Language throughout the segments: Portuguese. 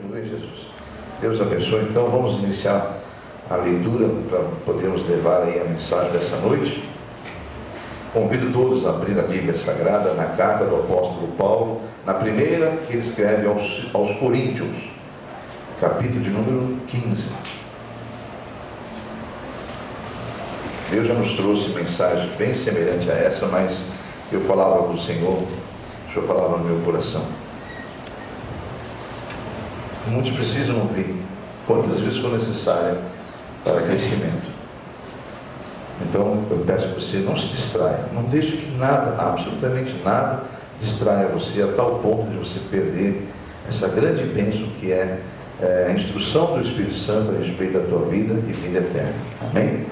Aleluia, Jesus. Deus abençoe. Então vamos iniciar a leitura para podermos levar aí a mensagem dessa noite. Convido todos a abrir a Bíblia Sagrada na carta do apóstolo Paulo, na primeira que ele escreve aos Coríntios, capítulo de número 15. Deus já nos trouxe mensagem bem semelhante a essa, mas eu falava com o Senhor, o Senhor falava no meu coração. Muitos precisam ouvir, quantas vezes for necessária para crescimento. Então eu peço que você não se distraia, não deixe que nada, absolutamente nada, distraia você a tal ponto de você perder essa grande bênção que é a instrução do Espírito Santo a respeito da tua vida e vida eterna. Amém?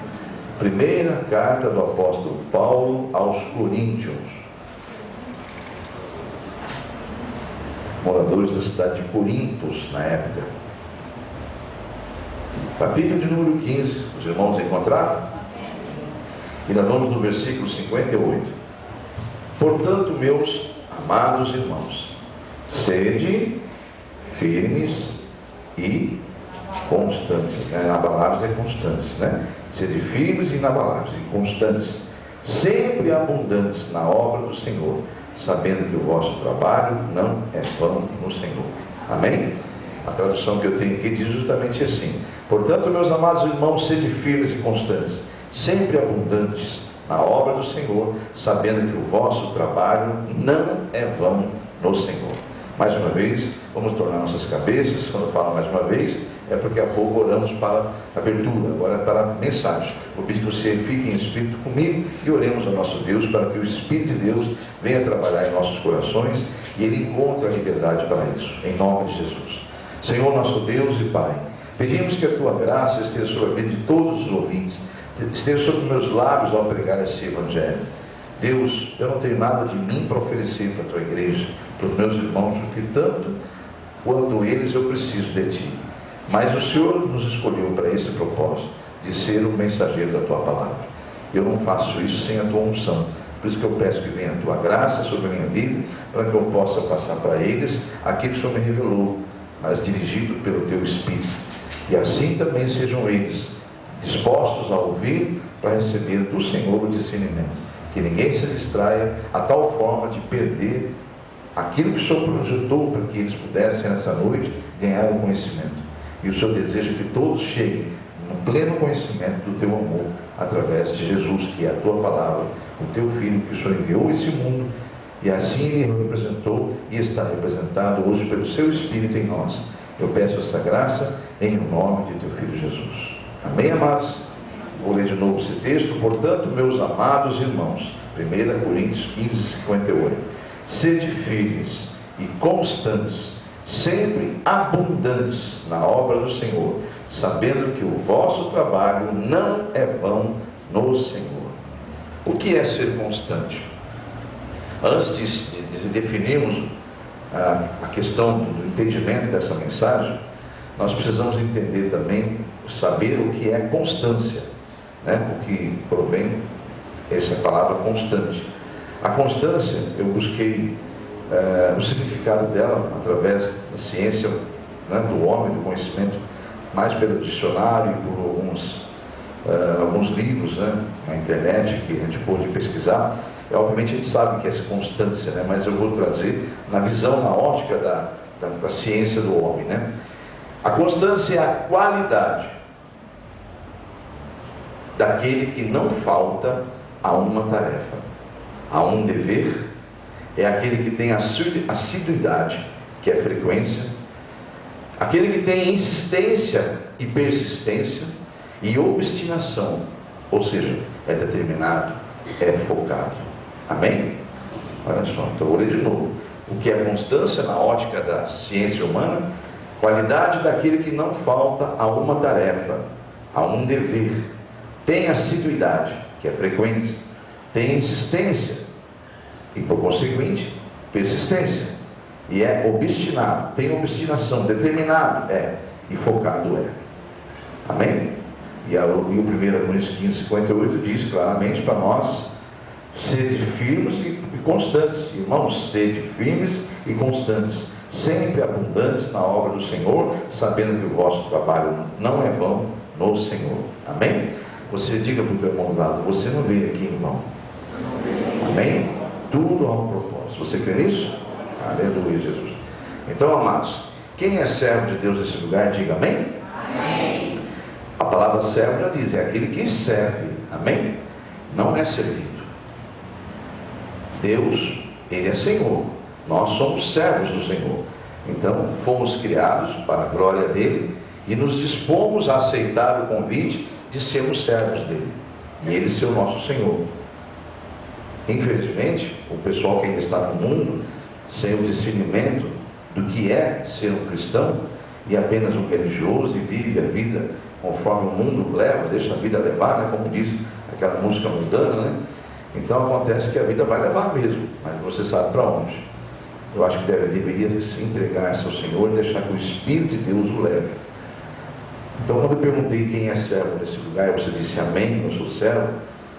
Primeira carta do apóstolo Paulo aos Coríntios, moradores da cidade de Corintos na época. Capítulo de número 15, os irmãos encontraram? E nós vamos no versículo 58. Portanto, meus amados irmãos, sede firmes e constantes, né? Inabaláveis é constantes, né? Sede firmes e inabaláveis e constantes, sempre abundantes na obra do Senhor, sabendo que o vosso trabalho não é vão no Senhor. Amém? A tradução que eu tenho aqui diz justamente assim: portanto, meus amados irmãos, sede firmes e constantes, sempre abundantes na obra do Senhor, sabendo que o vosso trabalho não é vão no Senhor. Mais uma vez, vamos tornar nossas cabeças. Quando eu falo mais uma vez, é porque há pouco oramos para a abertura, agora é para a mensagem. Vou pedir que você fique em espírito comigo e oremos ao nosso Deus para que o Espírito de Deus venha trabalhar em nossos corações e Ele encontre a liberdade para isso, em nome de Jesus. Senhor nosso Deus e Pai, pedimos que a Tua graça esteja sobre a vida de todos os ouvintes, esteja sobre os meus lábios ao pregar esse Evangelho. Deus, eu não tenho nada de mim para oferecer para a Tua igreja, para os meus irmãos, porque tanto quanto eles eu preciso de Ti. Mas o Senhor nos escolheu para esse propósito, de ser o mensageiro da Tua palavra. Eu não faço isso sem a Tua unção. Por isso que eu peço que venha a Tua graça sobre a minha vida, para que eu possa passar para eles aquilo que o Senhor me revelou, mas dirigido pelo Teu Espírito. E assim também sejam eles dispostos a ouvir para receber do Senhor o discernimento. Que ninguém se distraia a tal forma de perder aquilo que o Senhor projetou para que eles pudessem nessa noite ganhar o conhecimento. E o Senhor deseja que todos cheguem no pleno conhecimento do Teu amor, através de Jesus, que é a Tua palavra, o Teu Filho, que o Senhor enviou a esse mundo, e assim Ele representou e está representado hoje pelo Seu Espírito em nós. Eu peço essa graça em nome de Teu Filho Jesus. Amém, amados? Vou ler de novo esse texto. Portanto, meus amados irmãos, 1 Coríntios 15, 58. Sede firmes e constantes, sempre abundantes na obra do Senhor, sabendo que o vosso trabalho não é vão no Senhor. O que é ser constante? Antes de definirmos a questão do entendimento dessa mensagem, nós precisamos entender também, saber o que é constância, né? O que provém essa palavra constante. A constância, eu busquei o significado dela através da ciência, né, do homem, do conhecimento, mais pelo dicionário e por alguns livros, né, na internet que a gente pôde pesquisar. E, obviamente a gente sabe que é essa constância, né, mas eu vou trazer na visão, na ótica da ciência do homem, né? A constância é a qualidade daquele que não falta a uma tarefa, a um dever. É aquele que tem assiduidade, que é frequência, aquele que tem insistência e persistência e obstinação, ou seja, é determinado, é focado. Amém? Olha só, então vou ler de novo. O que é constância na ótica da ciência humana? Qualidade daquele que não falta a uma tarefa, a um dever. Tem assiduidade, que é frequência, tem insistência e, por conseguinte, persistência, e é obstinado, tem obstinação, determinado e focado Amém? E o 1 Coríntios 15, 58 diz claramente para nós: sede firmes e constantes, irmãos, sede firmes e constantes, sempre abundantes na obra do Senhor, sabendo que o vosso trabalho não é vão no Senhor. Amém? Você diga para o teu irmão do lado, você não veio aqui em vão. Amém? Tudo há um propósito. Você crê nisso? Aleluia, Jesus. Então, amados, quem é servo de Deus nesse lugar, diga amém? Amém. A palavra servo já diz, é aquele que serve. Amém? Não é servido. Deus, Ele é Senhor. Nós somos servos do Senhor. Então, fomos criados para a glória dEle e nos dispomos a aceitar o convite de sermos servos dEle. E Ele ser o nosso Senhor. Infelizmente, o pessoal que ainda está no mundo, sem o discernimento do que é ser um cristão, e apenas um religioso, e vive a vida conforme o mundo leva, deixa a vida levar, né? Como diz aquela música mundana, né? Então acontece que a vida vai levar mesmo, mas você sabe para onde. Eu acho que deveria se entregar-se ao Senhor e deixar que o Espírito de Deus o leve. Então, quando eu perguntei quem é servo nesse lugar, você disse amém, eu sou servo.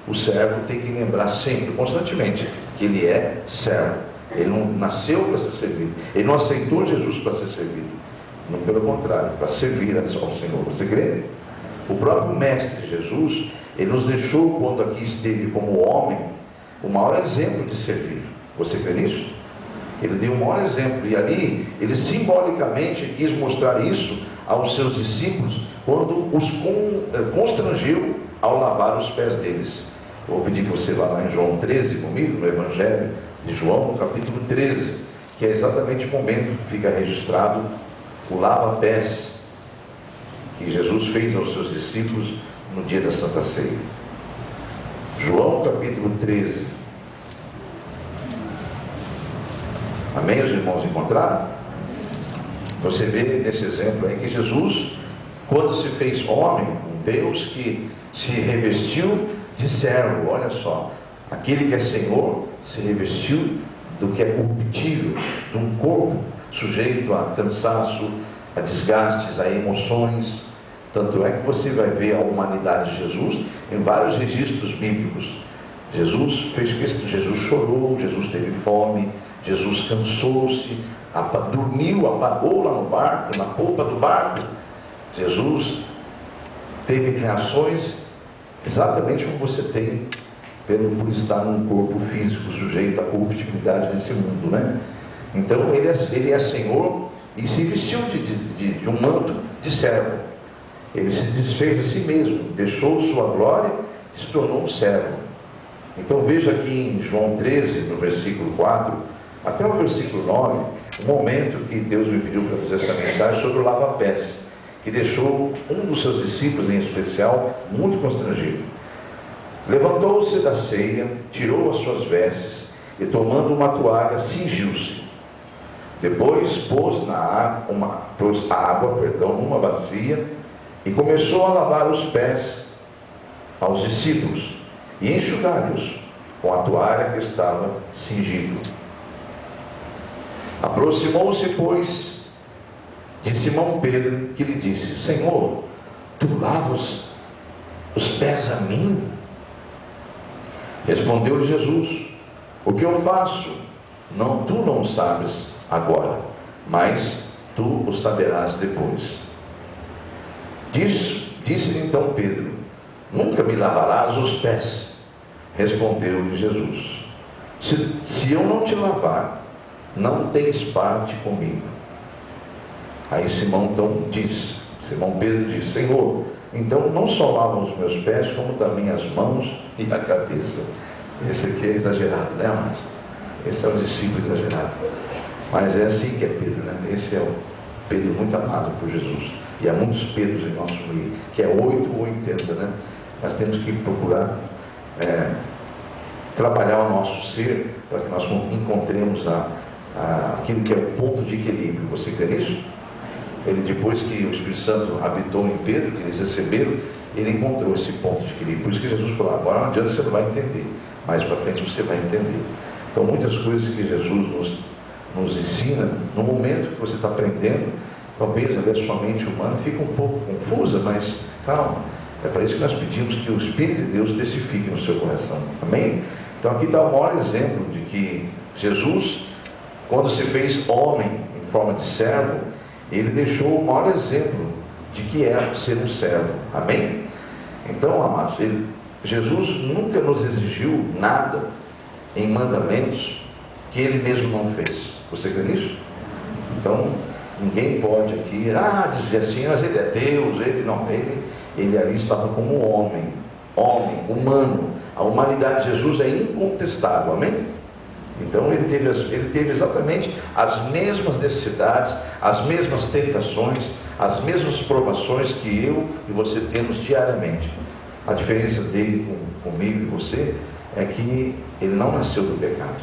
O servo tem que lembrar sempre, constantemente, que ele é servo. Ele não nasceu para ser servido. Ele não aceitou Jesus para ser servido. Não, pelo contrário, para servir ao Senhor. Você crê? O próprio Mestre Jesus, ele nos deixou, quando aqui esteve como homem, o maior exemplo de servir. Você crê nisso? Ele deu o maior exemplo. E ali, ele simbolicamente quis mostrar isso aos seus discípulos, quando os constrangeu ao lavar os pés deles. Eu vou pedir que você vá lá em João 13 comigo, no Evangelho de João, no capítulo 13, que é exatamente o momento que fica registrado o lava-pés que Jesus fez aos seus discípulos no dia da Santa Ceia. João capítulo 13. Amém? Os irmãos encontraram? Você vê nesse exemplo aí que Jesus, quando se fez homem, um Deus que se revestiu de servo, olha só, aquele que é Senhor se revestiu do que é corruptível, de um corpo sujeito a cansaço, a desgastes, a emoções. Tanto é que você vai ver a humanidade de Jesus em vários registros bíblicos. Jesus fez questão, Jesus chorou, Jesus teve fome, Jesus cansou-se, dormiu, apagou lá no barco, na polpa do barco. Jesus teve reações exatamente como você tem por estar num corpo físico sujeito à corruptibilidade desse mundo, né? Então ele é Senhor e se vestiu de um manto de servo. Ele se desfez a si mesmo, deixou sua glória e se tornou um servo. Então veja aqui em João 13, no versículo 4 até o versículo 9, o momento que Deus me pediu para dizer essa mensagem sobre o lava-pés, que deixou um dos seus discípulos em especial muito constrangido. Levantou-se da ceia, tirou as suas vestes e, tomando uma toalha, cingiu-se. Depois pôs água numa bacia e começou a lavar os pés aos discípulos e enxugar-os com a toalha que estava cingido. Aproximou-se, pois, de Simão Pedro, que lhe disse: Senhor, tu lavas os pés a mim? Respondeu-lhe Jesus: o que eu faço, tu não sabes agora, mas tu o saberás depois. Disse-lhe então Pedro: nunca me lavarás os pés. Respondeu-lhe Jesus: se eu não te lavar, não tens parte comigo. Aí Simão Pedro disse: Senhor, então não só lavam os meus pés, como também as mãos e a cabeça. Esse aqui é exagerado, né, mas esse é o discípulo exagerado. Mas é assim que é Pedro, né? Esse é o Pedro muito amado por Jesus. E há muitos Pedros em nosso meio, que é 8 ou 80, né? Nós temos que procurar trabalhar o nosso ser para que nós encontremos aquilo que é o ponto de equilíbrio. Você crê nisso? Ele, depois que o Espírito Santo habitou em Pedro, que eles receberam, ele encontrou esse ponto de equilíbrio. Por isso que Jesus falou: agora não adianta, você não vai entender, mais para frente você vai entender. Então muitas coisas que Jesus nos ensina, no momento que você está aprendendo, talvez a sua mente humana fique um pouco confusa, mas calma. É para isso que nós pedimos que o Espírito de Deus testifique no seu coração. Amém? Então aqui está o maior exemplo de que Jesus, quando se fez homem em forma de servo, ele deixou o maior exemplo de que é ser um servo. Amém? Então, amados, Jesus nunca nos exigiu nada em mandamentos que ele mesmo não fez. Você crê nisso? Então, ninguém pode aqui dizer assim, mas ele é Deus, ele ali estava como homem, humano. A humanidade de Jesus é incontestável, amém? Então ele teve exatamente as mesmas necessidades, as mesmas tentações, as mesmas provações que eu e você temos diariamente. A diferença dele comigo e você é que ele não nasceu do pecado.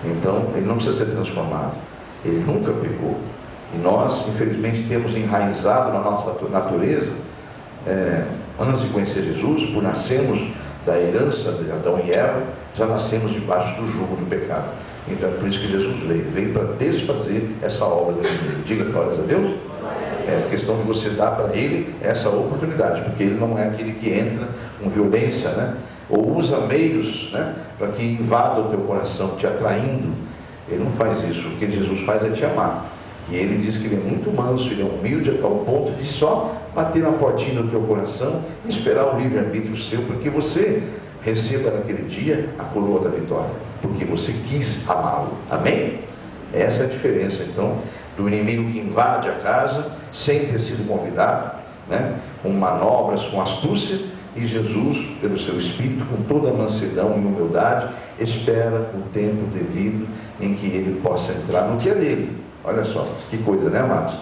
Então ele não precisa ser transformado. Ele nunca pecou. E nós, infelizmente, temos enraizado na nossa natureza, antes de conhecer Jesus, por nascermos da herança de Adão e Eva, já nascemos debaixo do jugo do pecado. Então é por isso que Jesus veio para desfazer essa obra do inimigo. Diga glórias a Deus. É questão de você dar para ele essa oportunidade, porque ele não é aquele que entra com violência, né? Ou usa meios, né, para que invada o teu coração, te atraindo. Ele não faz isso. O que Jesus faz é te amar. E ele diz que ele é muito manso, ele é humilde a tal ponto de só bater na portinha do teu coração e esperar o livre-arbítrio seu, porque você receba naquele dia a coroa da vitória, porque você quis amá-lo. Amém? Essa é a diferença, então, do inimigo que invade a casa sem ter sido convidado, né, com manobras, com astúcia, e Jesus, pelo seu Espírito, com toda a mansidão e humildade, espera o tempo devido em que ele possa entrar no que é dele. Olha só, que coisa, né, amados?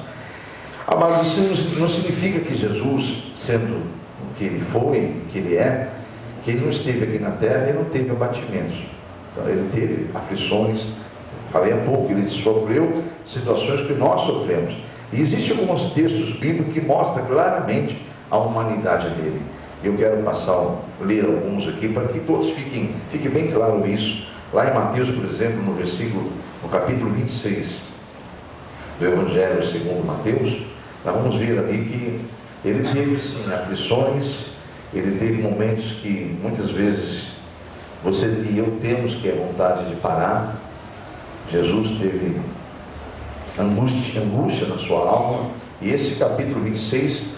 Amados, isso não significa que Jesus, sendo o que ele foi, o que ele é, que ele não esteve aqui na terra e não teve abatimentos. Então ele teve aflições, falei há pouco, ele sofreu situações que nós sofremos. E existem alguns textos bíblicos que mostram claramente a humanidade dele. Eu quero ler alguns aqui para que todos fique bem claro isso. Lá em Mateus, por exemplo, no capítulo 26 do Evangelho segundo Mateus, nós vamos ver ali que ele teve sim aflições, ele teve momentos que muitas vezes você e eu temos que é vontade de parar. Jesus teve angústia na sua alma, e esse capítulo 26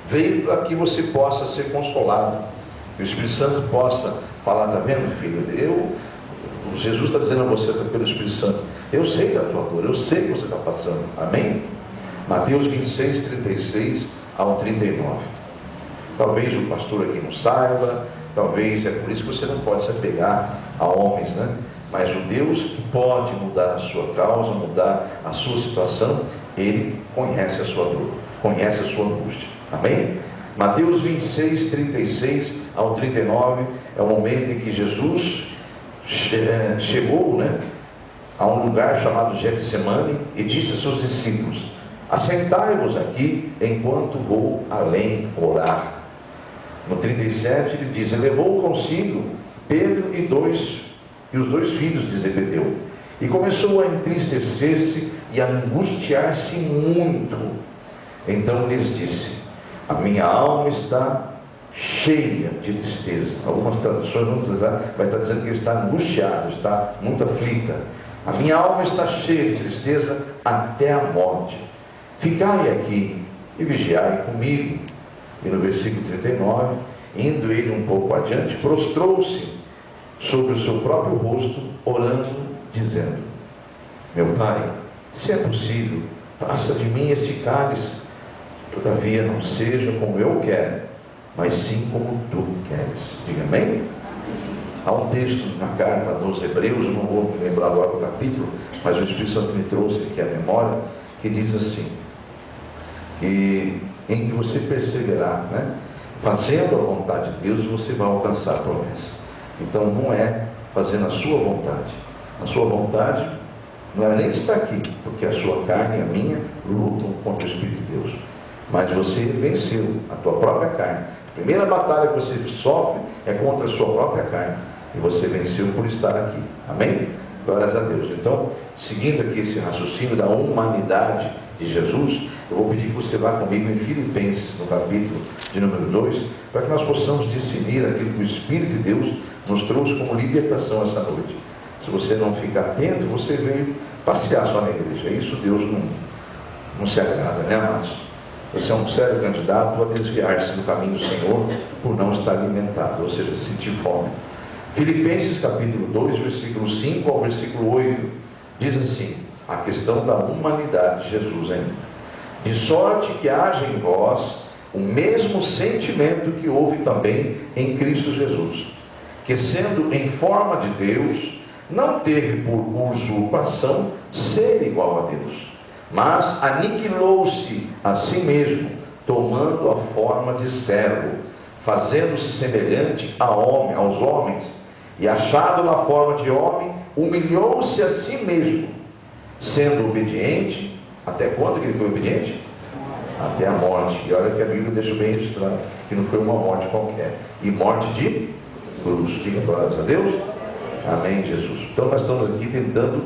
veio para que você possa ser consolado, que o Espírito Santo possa falar, está vendo, filho? Jesus está dizendo a você pelo Espírito Santo, eu sei da tua dor, eu sei o que você está passando. Amém? Mateus 26, 36 ao 39. Talvez o pastor aqui não saiba, talvez é por isso que você não pode se apegar a homens, né? Mas o Deus que pode mudar a sua causa, mudar a sua situação, ele conhece a sua dor, conhece a sua angústia. Amém? Mateus 26, 36 ao 39 é o momento em que Jesus chegou, né, a um lugar chamado Getsemane e disse a seus discípulos: assentai-vos aqui enquanto vou além orar. No 37 ele diz: levou consigo Pedro e os dois filhos de Zebedeu, e começou a entristecer-se e a angustiar-se muito. Então lhes disse: a minha alma está cheia de tristeza. Algumas traduções vai estar dizendo que ele está angustiado, está muito aflita. A minha alma está cheia de tristeza até a morte. Ficai aqui e vigiai comigo. E no versículo 39, indo ele um pouco adiante, prostrou-se sobre o seu próprio rosto, orando, dizendo: meu Pai, se é possível, passa de mim esse cálice, todavia não seja como eu quero, mas sim como tu queres. Diga amém? Há um texto na carta dos Hebreus, eu não vou me lembrar agora do capítulo, mas o Espírito Santo me trouxe aqui a memória, que diz assim, que em que você perseverar, né, fazendo a vontade de Deus, você vai alcançar a promessa. Então não é fazendo a sua vontade. A sua vontade não é nem estar aqui, porque a sua carne e a minha lutam contra o Espírito de Deus. Mas você venceu a tua própria carne. A primeira batalha que você sofre é contra a sua própria carne. E você venceu por estar aqui. Amém? Glórias a Deus. Então, seguindo aqui esse raciocínio da humanidade de Jesus, eu vou pedir que você vá comigo em Filipenses, no capítulo de número 2, para que nós possamos discernir aquilo que o Espírito de Deus nos trouxe como libertação essa noite. Se você não ficar atento, você veio passear só na igreja. Isso Deus não se agrada, né, amados? Você é um sério candidato a desviar-se do caminho do Senhor por não estar alimentado, ou seja, sentir fome. Filipenses capítulo 2, versículo 5 ao versículo 8, diz assim, a questão da humanidade de Jesus ainda. De sorte que haja em vós o mesmo sentimento que houve também em Cristo Jesus, que sendo em forma de Deus, não teve por usurpação ser igual a Deus, mas aniquilou-se a si mesmo, tomando a forma de servo, fazendo-se semelhante aos homens, e achado na forma de homem, humilhou-se a si mesmo, sendo obediente. Até quando que ele foi obediente? Até a morte. E olha que a Bíblia deixa bem registrado que não foi uma morte qualquer, e morte de cruz. Diga glórias a Deus. Amém, Jesus. Então nós estamos aqui tentando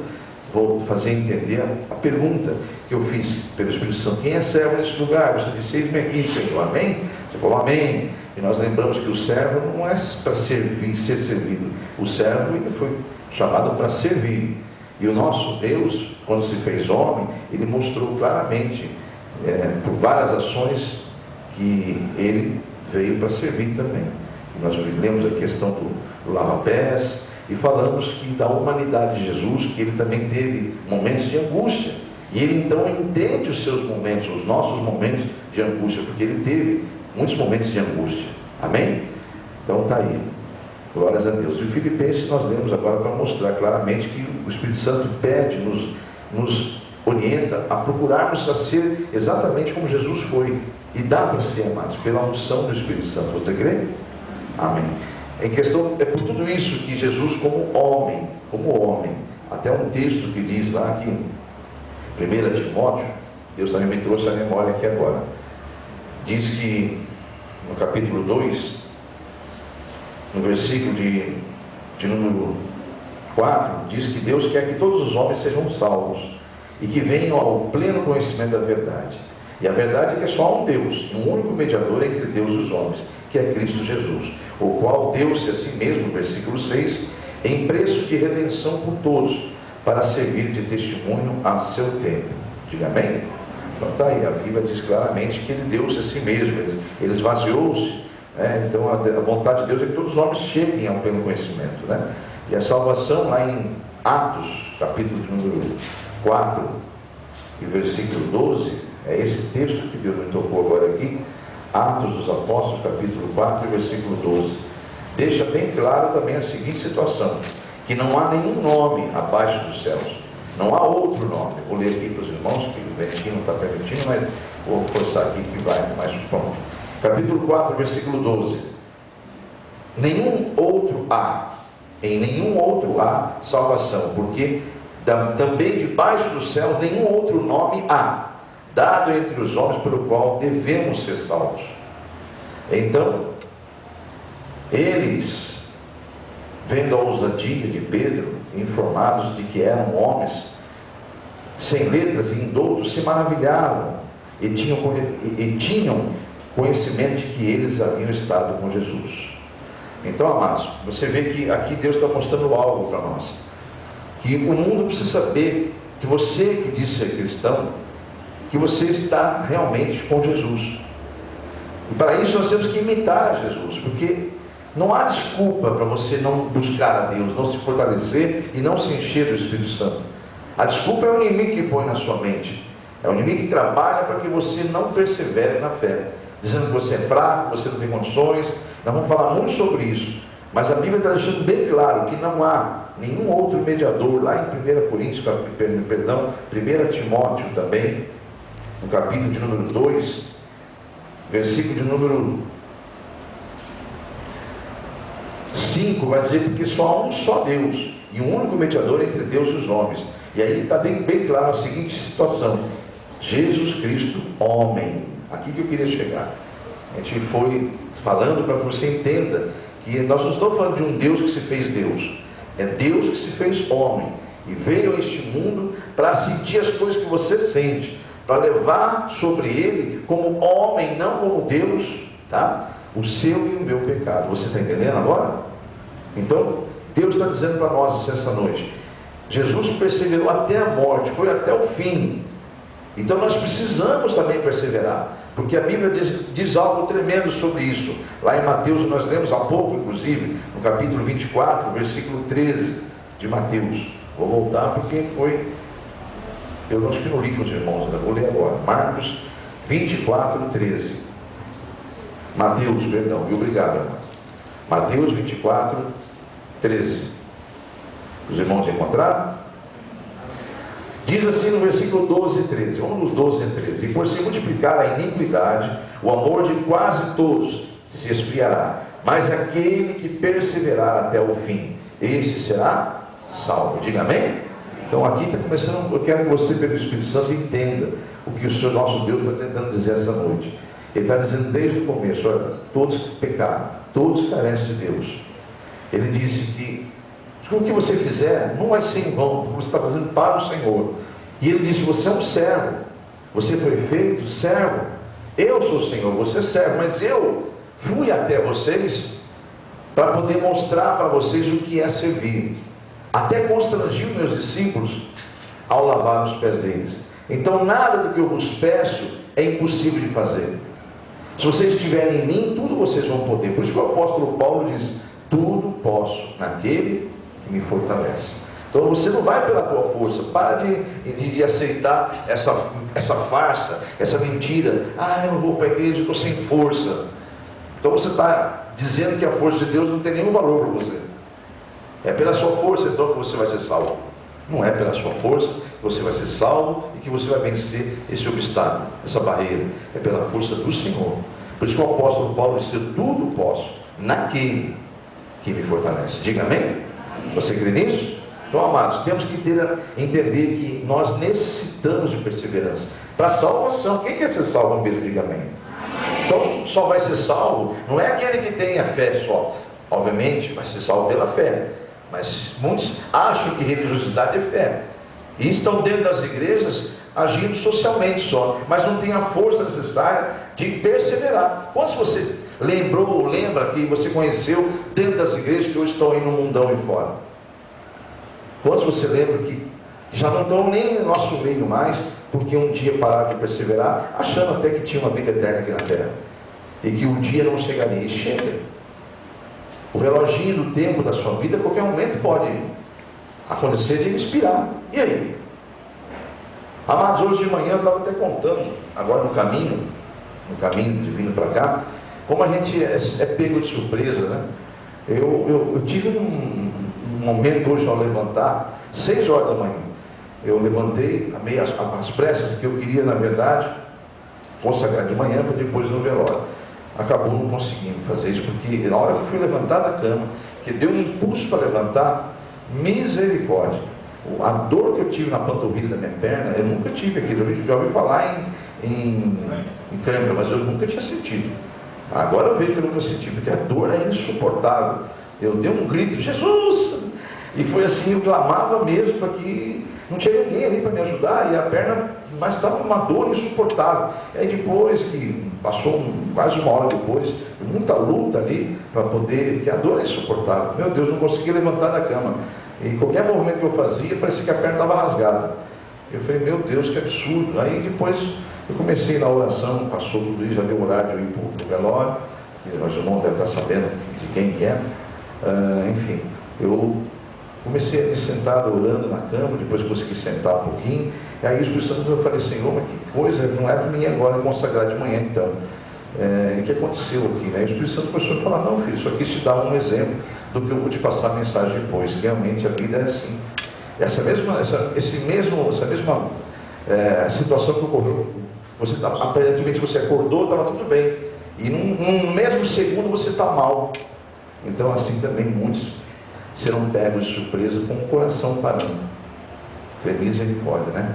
fazer entender a pergunta que eu fiz pelo Espírito Santo: quem é servo nesse lugar? Você disse: eis-me aqui, Senhor. Amém? Você falou amém. E nós lembramos que o servo não é para servir, ser servido. O servo, ele foi chamado para servir. E o nosso Deus, quando se fez homem, ele mostrou claramente, por várias ações, que ele veio para servir também. E nós lemos a questão do lava-pés, e falamos que da humanidade de Jesus, que ele também teve momentos de angústia, e ele então entende os seus momentos, os nossos momentos de angústia, porque ele teve muitos momentos de angústia. Amém? Então está aí, glórias a Deus. E o Filipenses nós lemos agora para mostrar claramente que o Espírito Santo pede, nos orienta a procurarmos a ser exatamente como Jesus foi, e dá para ser amados pela unção do Espírito Santo. Você crê? Amém. Em questão, é por tudo isso que Jesus, como homem, até um texto que diz lá aqui, 1 Timóteo, Deus também me trouxe a memória aqui agora, diz que no capítulo 2, no versículo de número 4, diz que Deus quer que todos os homens sejam salvos e que venham ao pleno conhecimento da verdade. E a verdade é que é só um Deus, um único mediador entre Deus e os homens, que é Cristo Jesus, o qual deu-se a si mesmo, versículo 6, em preço de redenção por todos, para servir de testemunho a seu tempo. Diga amém? Então está aí, a Bíblia diz claramente que ele deu-se a si mesmo, ele esvaziou-se, então a vontade de Deus é que todos os homens cheguem ao pleno conhecimento, né? E a salvação lá em Atos, capítulo de número 4 e versículo 12, é esse texto que Deus me tocou agora aqui, Atos dos Apóstolos, capítulo 4 e versículo 12, deixa bem claro também a seguinte situação, que não há nenhum nome abaixo dos céus, não há outro nome. Vou ler aqui para os irmãos, que o ventinho não está permitindo, mas vou forçar aqui que vai mais pronto. Capítulo 4, versículo 12, nenhum outro há, em nenhum outro há salvação, porque também debaixo dos céus nenhum outro nome há, dado entre os homens pelo qual devemos ser salvos. Então, eles, vendo a ousadia de Pedro, informados de que eram homens sem letras e indoutos, se maravilharam e tinham conhecimento de que eles haviam estado com Jesus. Então, amados, você vê que aqui Deus está mostrando algo para nós, que o mundo precisa saber que você que diz ser cristão, que você está realmente com Jesus. E para isso nós temos que imitar a Jesus, porque não há desculpa para você não buscar a Deus, não se fortalecer e não se encher do Espírito Santo. A desculpa é o inimigo que põe na sua mente, é o inimigo que trabalha para que você não persevere na fé, dizendo que você é fraco, você não tem condições. Nós vamos falar muito sobre isso, mas a Bíblia está deixando bem claro que não há nenhum outro mediador. Lá em 1 Coríntios, 1 Timóteo também, no capítulo de número 2, versículo de número 5, vai dizer: porque só há um só Deus, e um único mediador entre Deus e os homens. E aí está bem claro a seguinte situação: Jesus Cristo, homem. Aqui que eu queria chegar. A gente foi falando para que você entenda que nós não estamos falando de um Deus que se fez Deus, é Deus que se fez homem e veio a este mundo para sentir as coisas que você sente, para levar sobre ele como homem, não como Deus, tá? O seu e o meu pecado. Você está entendendo agora? Então Deus está dizendo para nós essa noite: Jesus perseverou até a morte, foi até o fim. Então nós precisamos também perseverar, porque a Bíblia diz algo tremendo sobre isso. Lá em Mateus, nós lemos há pouco, inclusive, no capítulo 24, versículo 13 de Mateus. Vou voltar porque foi... Eu acho que não li com os irmãos, eu vou ler agora. Marcos 24, 13. Mateus, perdão, e obrigado, irmão. Mateus 24, 13. Os irmãos encontraram? Diz assim no versículo 12 e 13, vamos nos 12 e 13: e por se multiplicar a iniquidade, o amor de quase todos se esfriará, mas aquele que perseverar até o fim, esse será salvo. Diga amém? Então aqui está começando, eu quero que você, pelo Espírito Santo, entenda o que o Senhor nosso Deus está tentando dizer essa noite. Ele está dizendo desde o começo: olha, todos pecaram, todos carecem de Deus. Ele disse que o que você fizer não vai ser em vão, porque você está fazendo para o Senhor. E ele disse: você é um servo, você foi feito servo. Eu sou o Senhor, você é servo, mas eu fui até vocês para poder mostrar para vocês o que é servir. Até constrangi os meus discípulos ao lavar os pés deles. Então nada do que eu vos peço é impossível de fazer. Se vocês estiverem em mim, tudo vocês vão poder. Por isso que o apóstolo Paulo diz: tudo posso naquele que me fortalece. Então você não vai pela tua força. Para de aceitar essa farsa, essa mentira. Eu não vou para a igreja, estou sem força. Então você está dizendo que a força de Deus não tem nenhum valor para você. É pela sua força então que você vai ser salvo. Não é pela sua força que você vai ser salvo e que você vai vencer esse obstáculo, essa barreira. É pela força do Senhor. Por isso que o apóstolo Paulo disse: tudo posso naquele que me fortalece. Diga amém? Você crê nisso? Então, amados, temos que entender que nós necessitamos de perseverança para a salvação. Quem quer ser salvo mesmo? Diga amém. Então, só vai ser salvo, não é aquele que tem a fé só. Obviamente, vai ser salvo pela fé. Mas muitos acham que religiosidade é fé. E estão dentro das igrejas agindo socialmente só, mas não tem a força necessária de perseverar. Quantos você lembrou ou lembra que você conheceu dentro das igrejas que hoje estão aí no mundão e fora? Quantos você lembra que já não estão nem no nosso meio mais, porque um dia pararam de perseverar, achando até que tinha uma vida eterna aqui na terra, e que um dia não chegaria? E chega. O reloginho do tempo da sua vida, a qualquer momento pode acontecer de ele expirar. E aí? Amados, hoje de manhã eu estava até contando, agora no caminho de vindo para cá, como a gente é pego de surpresa, né? Eu tive um momento hoje ao levantar, 6 horas da manhã. Eu levantei meio as pressas, que eu queria, na verdade, consagrar de manhã para depois no velório. Acabou não conseguindo fazer isso, porque na hora que eu fui levantar da cama, que deu um impulso para levantar, misericórdia. A dor que eu tive na panturrilha da minha perna, eu nunca tive aquilo. Eu já ouvi falar em câimbra, mas eu nunca tinha sentido. Agora eu vejo que eu nunca senti, porque a dor é insuportável. Eu dei um grito: Jesus! E foi assim, eu clamava mesmo, para que não tinha ninguém ali para me ajudar, e a perna, mas estava uma dor insuportável. E aí depois que passou quase 1 hora depois, muita luta ali, para poder, que a dor é insuportável. Meu Deus, não conseguia levantar da cama. E qualquer movimento que eu fazia, parecia que a perna estava rasgada. Eu falei: meu Deus, que absurdo. Aí depois eu comecei na oração, passou tudo isso, já deu horário de eu ir para o velório, que os irmãos devem estar sabendo de quem que é. Enfim, eu comecei a me sentar orando na cama, depois consegui sentar um pouquinho, e aí o Espírito Santo, eu falei: Senhor, mas que coisa, não é para mim agora consagrar de manhã então. O que aconteceu aqui? Né? E o Espírito Santo começou a falar: não, filho, isso aqui te dá um exemplo do que eu vou te passar a mensagem depois, que realmente a vida é assim. Essa mesma situação que ocorreu, aparentemente você acordou, estava tudo bem, e num mesmo segundo você está mal. Então assim também muitos serão pegos de surpresa com o coração parando. Foi misericórdia, né?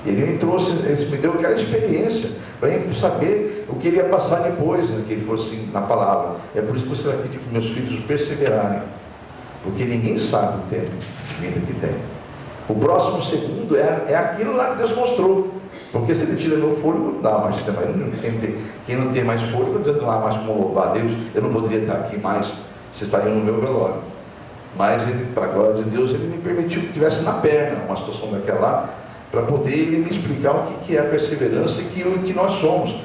E ele me trouxe, ele me deu aquela experiência para saber o que ele ia passar depois, né, que ele fosse na palavra. É por isso que você vai pedir para os meus filhos perseverarem, porque ninguém sabe o tempo de vida que tem. O próximo segundo é aquilo lá que Deus mostrou, porque se ele tira meu fôlego, não dá mais. Quem não tem mais fôlego, não dá mais como louvar a Deus. Eu não poderia estar aqui mais, vocês estariam no meu velório. mas ele, para a glória de Deus, ele me permitiu que tivesse na perna uma situação daquela lá, para poder ele me explicar o que é a perseverança e o que nós somos.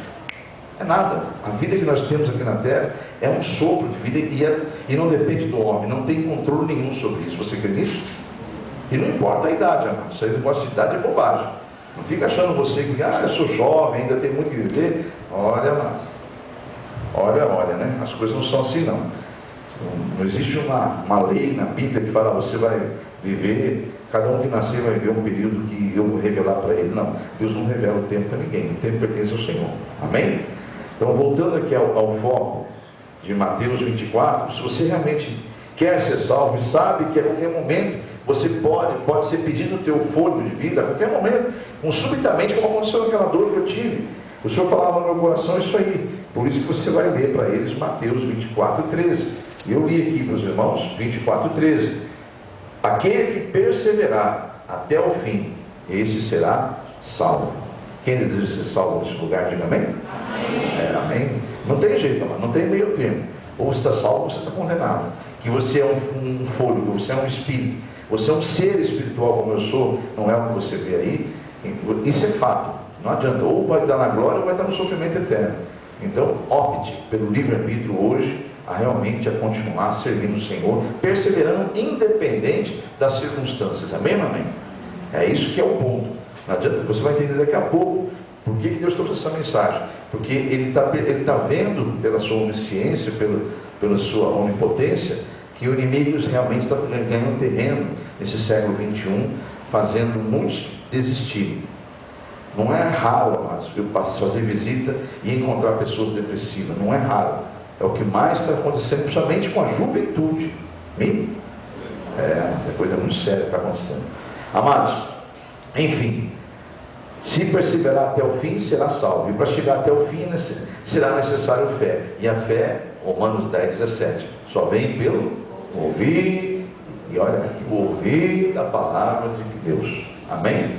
É nada. A vida que nós temos aqui na terra é um sopro de vida e não depende do homem, não tem controle nenhum sobre isso. Você crê nisso? E não importa a idade, amado. Se ele gosta de idade, é bobagem. Não fica achando você que, eu sou jovem, ainda tem muito que viver. Olha, amado. Olha, né? As coisas não são assim, não. Não existe uma lei na Bíblia que fala, você vai viver, cada um que nascer vai viver um período que eu vou revelar para ele. Não, Deus não revela o tempo para ninguém, o tempo pertence ao Senhor. Amém? Então, voltando aqui ao foco de Mateus 24, se você realmente quer ser salvo e sabe que a qualquer momento você pode ser pedido o teu fôlego de vida, a qualquer momento, subitamente, como aconteceu naquela dor que eu tive. O Senhor falava no meu coração isso aí. Por isso que você vai ler para eles Mateus 24, 13. Eu li aqui para os irmãos 24, 13. Aquele que perseverar até o fim, esse será salvo. Quem deseja ser salvo nesse lugar, diga amém? Amém. Amém. Não tem jeito, não tem meio termo. Ou você está salvo ou você está condenado. Que você é um fôlego, você é um espírito, você é um ser espiritual como eu sou, não é o que você vê aí. Isso é fato. Não adianta, ou vai estar na glória ou vai estar no sofrimento eterno. Então opte pelo livre-arbítrio hoje realmente a continuar servindo o Senhor, perseverando independente das circunstâncias. Amém, amém? É isso que é o ponto. Não adianta, você vai entender daqui a pouco por que Deus trouxe essa mensagem. Porque Ele está vendo pela sua onisciência, pela sua onipotência, que o inimigo realmente está ganhando terreno nesse século 21, fazendo muitos desistirem. Não é raro, mas eu fazer visita e encontrar pessoas depressivas. Não é raro. É o que mais está acontecendo, principalmente com a juventude. É coisa muito séria que está acontecendo. Amados, enfim, se perseverar até o fim, será salvo. E para chegar até o fim, será necessário fé. E a fé, Romanos 10, 17, só vem pelo ouvir, e olha, o ouvir da palavra de Deus. Amém?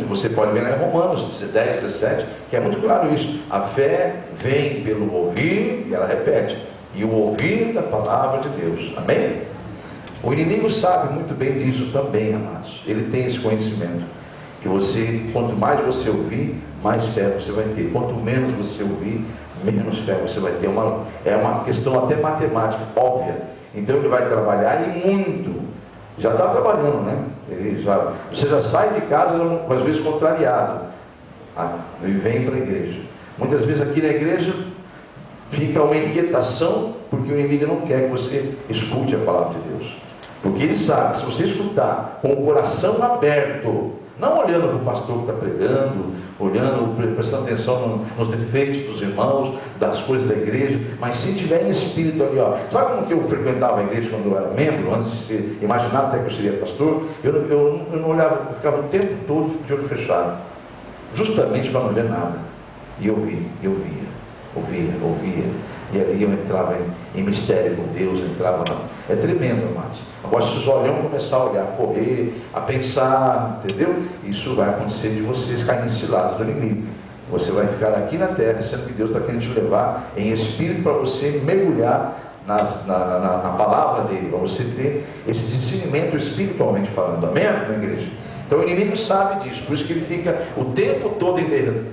Você pode ver em Romanos 10, 17, que é muito claro isso. A fé vem pelo ouvir, e ela repete, e o ouvir da palavra de Deus. Amém? O inimigo sabe muito bem disso também, amados. Ele tem esse conhecimento, que quanto mais você ouvir, mais fé você vai ter. Quanto menos você ouvir, menos fé você vai ter. É uma questão até matemática, óbvia. Então ele vai trabalhar e muito. Já está trabalhando, né? Você já sai de casa, às vezes contrariado, e vem para a igreja. Muitas vezes aqui na igreja fica uma inquietação, porque o inimigo não quer que você escute a palavra de Deus. Porque ele sabe que se você escutar com o coração aberto, não olhando para o pastor que está pregando, prestando atenção nos defeitos dos irmãos, das coisas da igreja, mas se tiver em espírito ali, sabe como que eu frequentava a igreja quando eu era membro, antes de imaginar até que eu seria pastor? Eu não olhava, eu ficava o tempo todo de olho fechado, justamente para não ver nada. E eu ouvia, e aí eu entrava em mistério com Deus, é tremendo, amados. Agora se os olhão começar a olhar, a correr, a pensar, entendeu? Isso vai acontecer de vocês caírem cilados do inimigo. Você vai ficar aqui na terra, sendo que Deus está querendo te levar em espírito para você mergulhar na palavra dele, para você ter esse discernimento espiritualmente falando. Amém, minha igreja? Então o inimigo sabe disso, por isso que ele fica o tempo todo em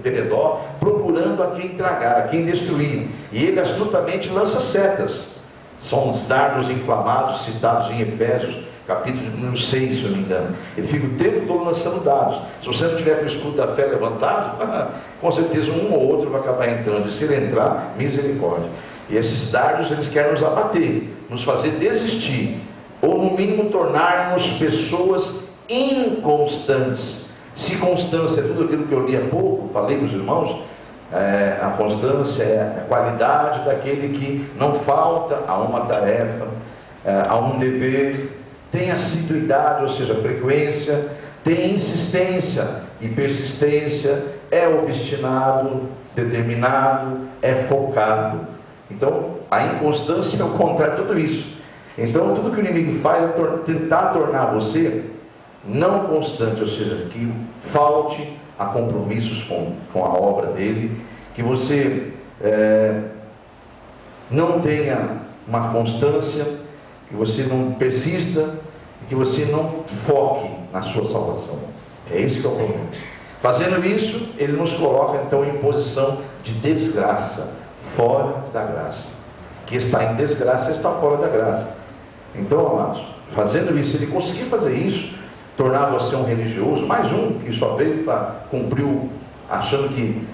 redor, procurando a quem tragar, a quem destruir. E ele astutamente lança setas. São os dardos inflamados citados em Efésios, capítulo número 6, se eu não me engano. Ele fica o tempo todo lançando dardos. Se você não tiver com o escudo da fé levantado, com certeza um ou outro vai acabar entrando. E se ele entrar, misericórdia. E esses dardos, eles querem nos abater, nos fazer desistir, ou no mínimo tornar-nos pessoas inconstantes. Se constância é tudo aquilo que eu li há pouco, falei para os irmãos, a constância é a qualidade daquele que não falta a uma tarefa, a um dever, tem assiduidade, ou seja, frequência, tem insistência e persistência, é obstinado, determinado, é focado. Então a inconstância é o contrário de tudo isso. Então tudo que o inimigo faz é tentar tornar você não constante, ou seja, que falte a compromissos com a obra dele, que você não tenha uma constância, que você não persista, que você não foque na sua salvação. É esse que é o problema. Fazendo isso, ele nos coloca então em posição de desgraça, fora da graça. Que está em desgraça está fora da graça. Então, amados, fazendo isso, ele conseguir fazer isso, tornar você um religioso, mais um que só veio para cumprir, achando que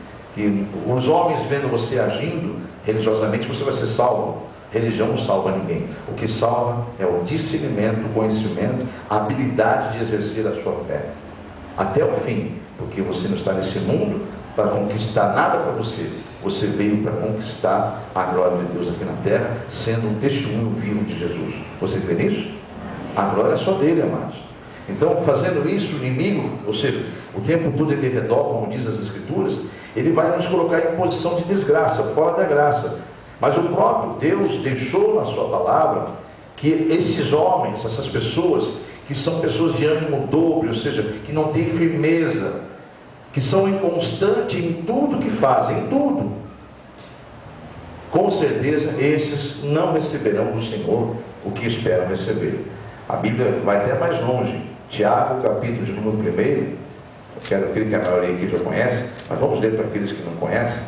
os homens vendo você agindo religiosamente, você vai ser salvo. Religião não salva ninguém. O que salva é o discernimento, o conhecimento, a habilidade de exercer a sua fé até o fim, porque você não está nesse mundo para conquistar nada para você. Você veio para conquistar a glória de Deus aqui na terra, sendo um testemunho vivo de Jesus. Você crê nisso? A glória é só dele, amados. Então, fazendo isso, o inimigo, ou seja, o tempo todo ele redor, como diz as Escrituras, ele vai nos colocar em posição de desgraça, fora da graça. Mas o próprio Deus deixou na sua palavra que esses homens, essas pessoas, que são pessoas de ânimo dobre, ou seja, que não têm firmeza, que são inconstantes em tudo que fazem, em tudo, com certeza esses não receberão do Senhor o que esperam receber. A Bíblia vai até mais longe. Tiago, capítulo de número 1, eu quero crer que a maioria aqui já conhece, mas vamos ler para aqueles que não conhecem.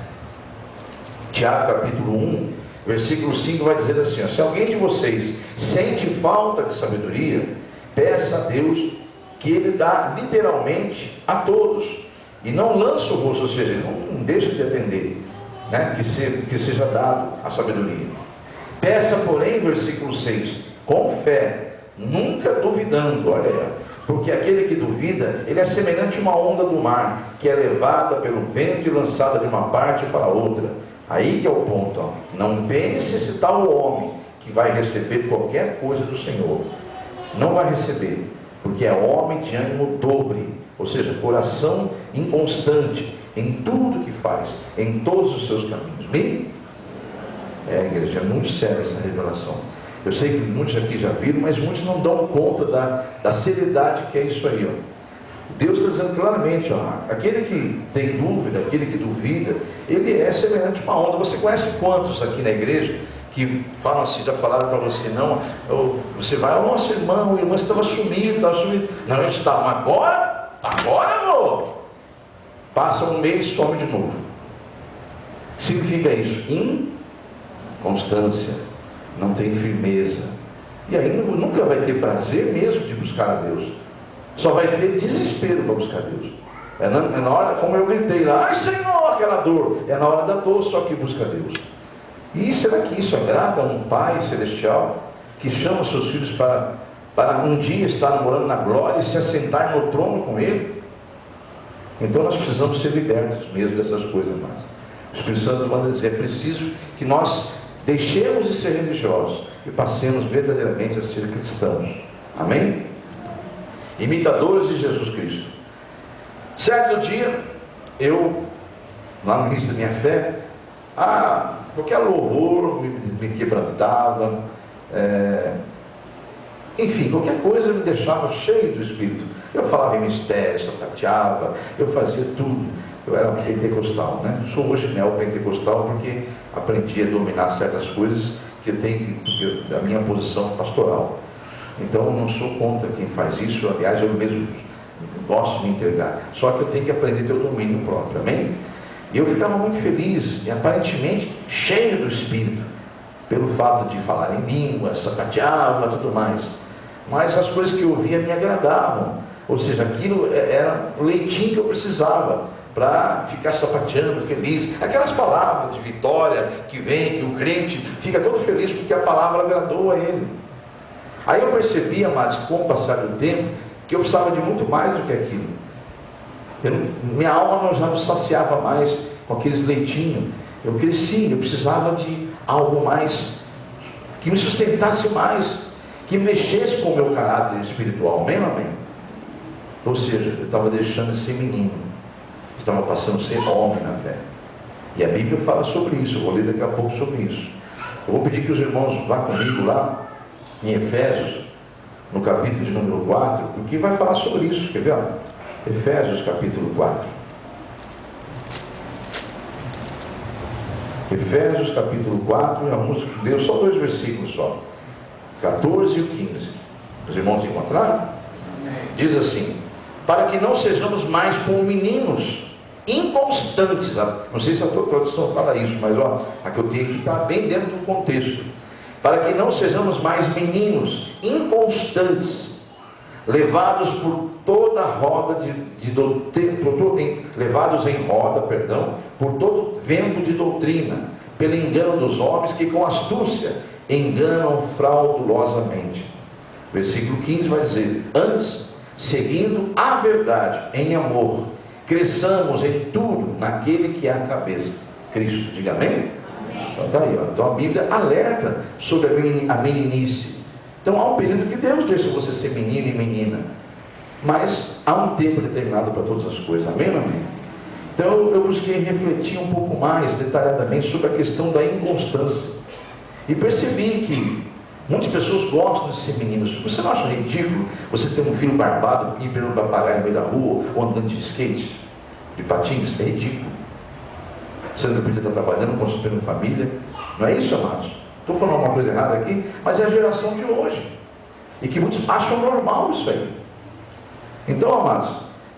Tiago capítulo 1, versículo 5 vai dizer assim, ó, se alguém de vocês sente falta de sabedoria, peça a Deus que Ele dá liberalmente a todos, e não lança o rosto, ou seja, não deixa de atender, né? que seja dado a sabedoria. Peça, porém, versículo 6, com fé, nunca duvidando, olha aí, porque aquele que duvida, ele é semelhante a uma onda do mar, que é levada pelo vento e lançada de uma parte para outra. Aí que é o ponto, ó. Não pense se tal homem que vai receber qualquer coisa do Senhor. Não vai receber, porque é homem de ânimo dobre, ou seja, coração inconstante em tudo que faz, em todos os seus caminhos. Bem, igreja, é muito séria essa revelação. Eu sei que muitos aqui já viram, mas muitos não dão conta da seriedade que é isso aí, ó. Deus está dizendo claramente, ó, aquele que tem dúvida, aquele que duvida, ele é semelhante a uma onda. Você conhece quantos aqui na igreja que falam assim, já falaram para você, não, você vai, nossa irmão, o irmão estava sumido, não, eu estava, agora eu vou. Passa um mês, some de novo. O que significa isso? Inconstância, não tem firmeza, e aí nunca vai ter prazer mesmo de buscar a Deus. Só vai ter desespero para buscar Deus. É na hora, como eu gritei lá, ai Senhor, aquela dor. É na hora da dor só que busca Deus. E será que isso agrada a um Pai Celestial que chama os seus filhos para um dia estar morando na glória e se assentar no trono com Ele? Então nós precisamos ser libertos mesmo dessas coisas, mas o Espírito Santo manda dizer, é preciso que nós deixemos de ser religiosos e passemos verdadeiramente a ser cristãos. Amém? Imitadores de Jesus Cristo. Certo dia, eu, lá no início da minha fé, qualquer louvor me quebrantava, enfim, qualquer coisa me deixava cheio do Espírito. Eu falava em mistério, sapateava, eu fazia tudo. Eu era pentecostal, né? Sou hoje neopentecostal porque aprendi a dominar certas coisas que eu tenho da minha posição pastoral. Então eu não sou contra quem faz isso, aliás eu mesmo gosto de me entregar, só que eu tenho que aprender a ter o domínio próprio, amém? E eu ficava muito feliz e aparentemente cheio do Espírito, pelo fato de falar em língua, sapateava, tudo mais, mas as coisas que eu ouvia me agradavam, ou seja, aquilo era o leitinho que eu precisava para ficar sapateando, feliz, aquelas palavras de vitória que vem, que o crente fica todo feliz porque a palavra agradou a ele. Aí eu percebi, amados, com o passar do tempo, que eu precisava de muito mais do que aquilo. Minha alma já não saciava mais com aqueles leitinhos. Eu cresci, eu precisava de algo mais, que me sustentasse mais, que mexesse com o meu caráter espiritual. Amém, amém? Ou seja, eu estava deixando de ser menino, estava passando a ser homem na fé. E a Bíblia fala sobre isso, eu vou ler daqui a pouco sobre isso. Eu vou pedir que os irmãos vá comigo lá, em Efésios, no capítulo de número 4, porque vai falar sobre isso, quer ver? Efésios capítulo 4. Efésios capítulo 4, vamos ler só 2 versículos só. 14 e o 15. Os irmãos encontraram? Diz assim: para que não sejamos mais como meninos inconstantes. Não sei se a tua tradução fala isso, mas a que eu tenho aqui está bem dentro do contexto. Para que não sejamos mais meninos inconstantes, levados por toda roda levados em roda, por todo vento de doutrina, pelo engano dos homens que com astúcia enganam fraudulosamente. Versículo 15 vai dizer: antes, seguindo a verdade em amor, cresçamos em tudo naquele que é a cabeça, Cristo. Diga amém? Então tá aí, então a Bíblia alerta sobre a meninice. Então há um período que Deus deixa você ser menino e menina, mas há um tempo determinado para todas as coisas. Amém ou amém? Então eu busquei refletir um pouco mais detalhadamente sobre a questão da inconstância, e percebi que muitas pessoas gostam de ser meninos. Você não acha ridículo você ter um filho barbado ir pelo papagaio no meio da rua, ou andando de skate, de patins? É ridículo. Você não podia estar trabalhando, construindo família. Não é isso, amados? Estou falando alguma coisa errada aqui, mas é a geração de hoje, e que muitos acham normal isso aí. Então, amados,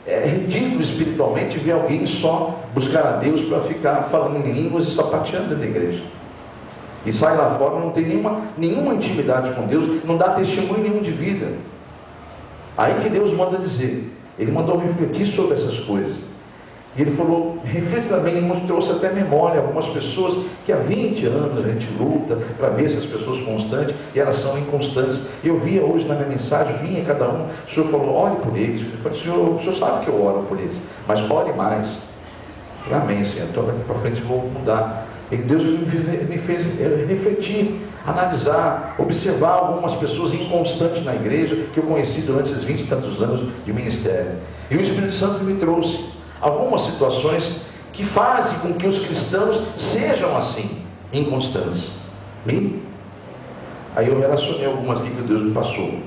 é ridículo espiritualmente ver alguém só buscar a Deus para ficar falando em línguas e sapateando na igreja, e sai lá fora, não tem nenhuma intimidade com Deus, não dá testemunho nenhum de vida. Aí que Deus manda dizer, Ele mandou refletir sobre essas coisas, e Ele falou: reflita também. Ele trouxe até memória algumas pessoas que há 20 anos a gente luta para ver essas pessoas constantes, e elas são inconstantes. Eu via hoje na minha mensagem, vinha cada um, o Senhor falou: ore por eles. Eu falei: o senhor sabe que eu oro por eles, mas ore mais. Eu falei: amém, Senhor, então daqui para frente eu vou mudar. E Deus me fez refletir, analisar, observar algumas pessoas inconstantes na igreja que eu conheci durante esses 20 e tantos anos de ministério, e o Espírito Santo me trouxe algumas situações que fazem com que os cristãos sejam assim, inconstantes. E aí eu relacionei algumas aqui que Deus me passou.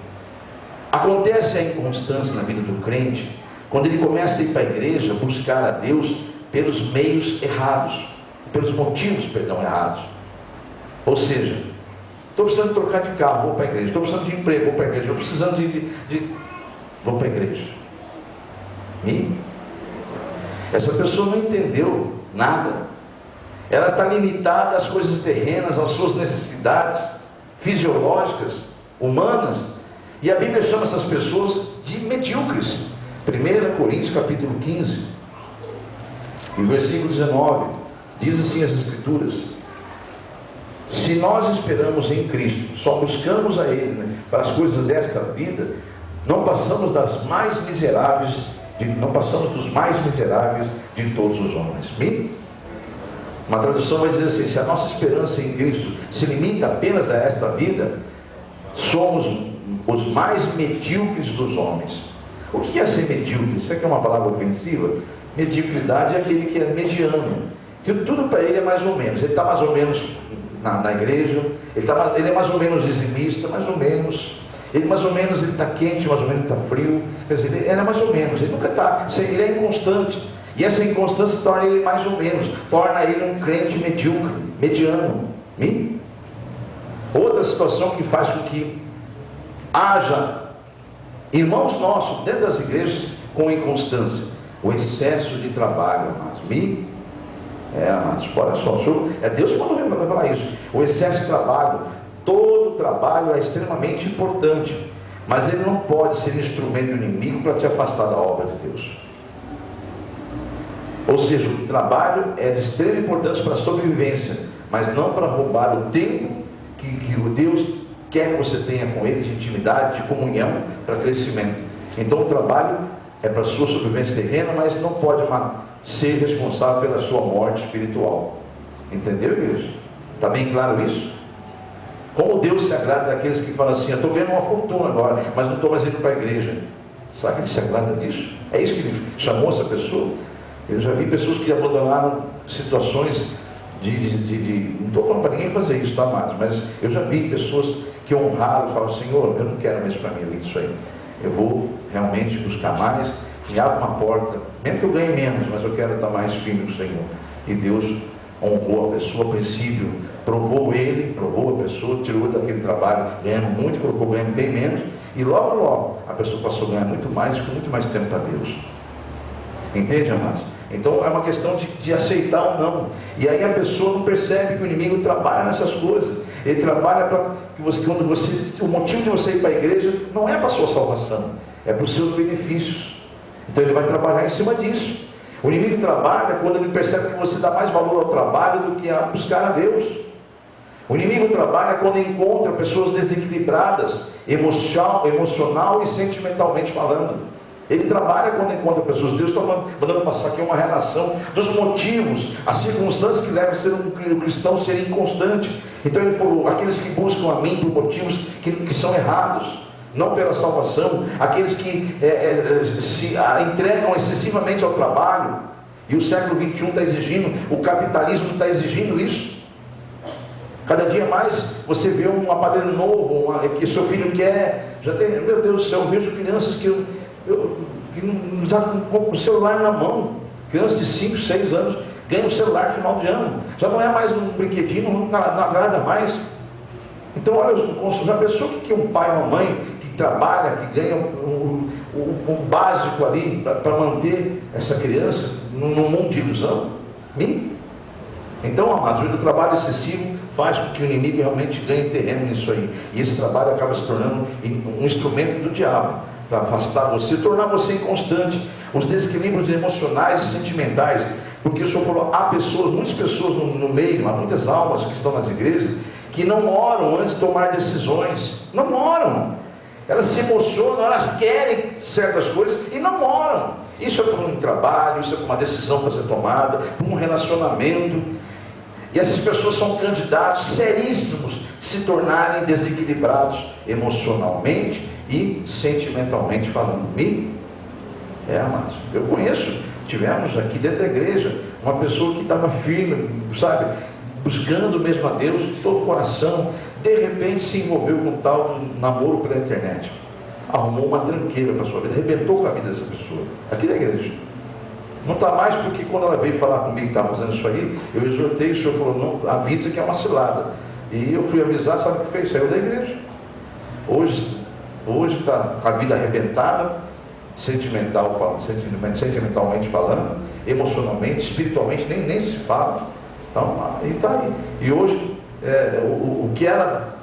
Acontece a inconstância na vida do crente quando ele começa a ir para a igreja buscar a Deus pelos meios errados, pelos motivos, errados. Ou seja, estou precisando trocar de carro, vou para a igreja. Estou precisando de emprego, vou para a igreja. Estou precisando vou para a igreja. E essa pessoa não entendeu nada. Ela está limitada às coisas terrenas, às suas necessidades fisiológicas, humanas, e a Bíblia chama essas pessoas de medíocres. 1 Coríntios capítulo 15 e versículo 19 diz assim as Escrituras: se nós esperamos em Cristo, só buscamos a Ele, para as coisas desta vida, não passamos dos mais miseráveis de todos os homens. Uma tradução vai dizer assim: se a nossa esperança em Cristo se limita apenas a esta vida, somos os mais medíocres dos homens. O que é ser medíocre? Isso aqui é uma palavra ofensiva? Mediocridade é aquele que é mediano, que tudo para ele é mais ou menos. Ele está mais ou menos na igreja, ele é mais ou menos dizimista, mais ou menos. Ele mais ou menos está quente, mais ou menos está frio. Quer dizer, ele é mais ou menos, ele nunca está, ele é inconstante. E essa inconstância torna ele mais ou menos, torna ele um crente medíocre, mediano. E outra situação que faz com que haja irmãos nossos dentro das igrejas com inconstância: o excesso de trabalho, amados. Amados, olha só, é Deus que vai falar isso. O excesso de trabalho, todo trabalho é extremamente importante, mas ele não pode ser instrumento do inimigo para te afastar da obra de Deus. Ou seja, o trabalho é de extrema importância para a sobrevivência, mas não para roubar o tempo que o Deus quer que você tenha com Ele, de intimidade, de comunhão, para crescimento. Então o trabalho é para a sua sobrevivência terrena, mas não pode ser responsável pela sua morte espiritual. Entendeu, igreja? Está bem claro isso? Como Deus se agrada daqueles que falam assim: eu estou ganhando uma fortuna agora, mas não estou mais indo para a igreja. Será que Ele se agrada disso? É isso que Ele chamou essa pessoa? Eu já vi pessoas que abandonaram situações não estou falando para ninguém fazer isso, tá, amados? Mas eu já vi pessoas que honraram e falaram: Senhor, eu não quero mais para minha vida isso aí. Eu vou realmente buscar mais, me abre uma porta, mesmo que eu ganhe menos, mas eu quero estar mais firme com o Senhor. E Deus honrou a pessoa a princípio provou ele, provou a pessoa, tirou daquele trabalho ganhando muito, colocou ganhando bem menos, e logo a pessoa passou a ganhar muito mais, com muito mais tempo para Deus. Entende, amados? Então é uma questão de aceitar ou não. E aí a pessoa não percebe que o inimigo trabalha nessas coisas. Ele trabalha para que quando você, o motivo de você ir para a igreja não é para a sua salvação, é para os seus benefícios. Então ele vai trabalhar em cima disso. O inimigo trabalha quando ele percebe que você dá mais valor ao trabalho do que a buscar a Deus. O inimigo trabalha quando encontra pessoas desequilibradas, emocional e sentimentalmente falando. Ele trabalha quando encontra pessoas. Deus está mandando passar aqui uma relação dos motivos, as circunstâncias que levam a ser um cristão ser inconstante. Então ele falou, aqueles que buscam a mim por motivos que são errados, não pela salvação, aqueles que se entregam excessivamente ao trabalho, e o século XXI está exigindo, o capitalismo está exigindo isso. Cada dia mais você vê um aparelho novo, que seu filho quer, já tem, meu Deus do céu, eu vejo crianças que não já com o celular na mão, crianças de 5, 6 anos, ganham o celular no final de ano, já não é mais um brinquedinho, não agrada mais. Então olha, já pensou que um pai ou uma mãe que trabalha, que ganha um básico ali para manter essa criança num mundo de ilusão? Então, amados, o trabalho excessivo faz com que o inimigo realmente ganhe terreno nisso aí, e esse trabalho acaba se tornando um instrumento do diabo para afastar você, tornar você inconstante, os desequilíbrios emocionais e sentimentais, porque o Senhor falou, há pessoas, muitas pessoas no meio, há muitas almas que estão nas igrejas, que não oram antes de tomar decisões, não oram, elas se emocionam, elas querem certas coisas e não oram. Isso é por um trabalho, isso é por uma decisão para ser tomada, por um relacionamento, e essas pessoas são candidatos seríssimos de se tornarem desequilibrados emocionalmente e sentimentalmente falando. Amados, eu conheço, tivemos aqui dentro da igreja uma pessoa que estava firme, sabe, buscando mesmo a Deus de todo o coração, de repente se envolveu com tal namoro pela internet, arrumou uma tranqueira para a sua vida, arrebentou com a vida dessa pessoa, aqui da igreja. Não está mais, porque quando ela veio falar comigo que estava fazendo isso aí, eu exortei, o Senhor falou, não, avisa que é uma cilada. E eu fui avisar, sabe o que fez? Saiu da igreja. Hoje está com a vida arrebentada, sentimentalmente falando, emocionalmente, espiritualmente, nem se fala. Então, aí está aí. E hoje, o que era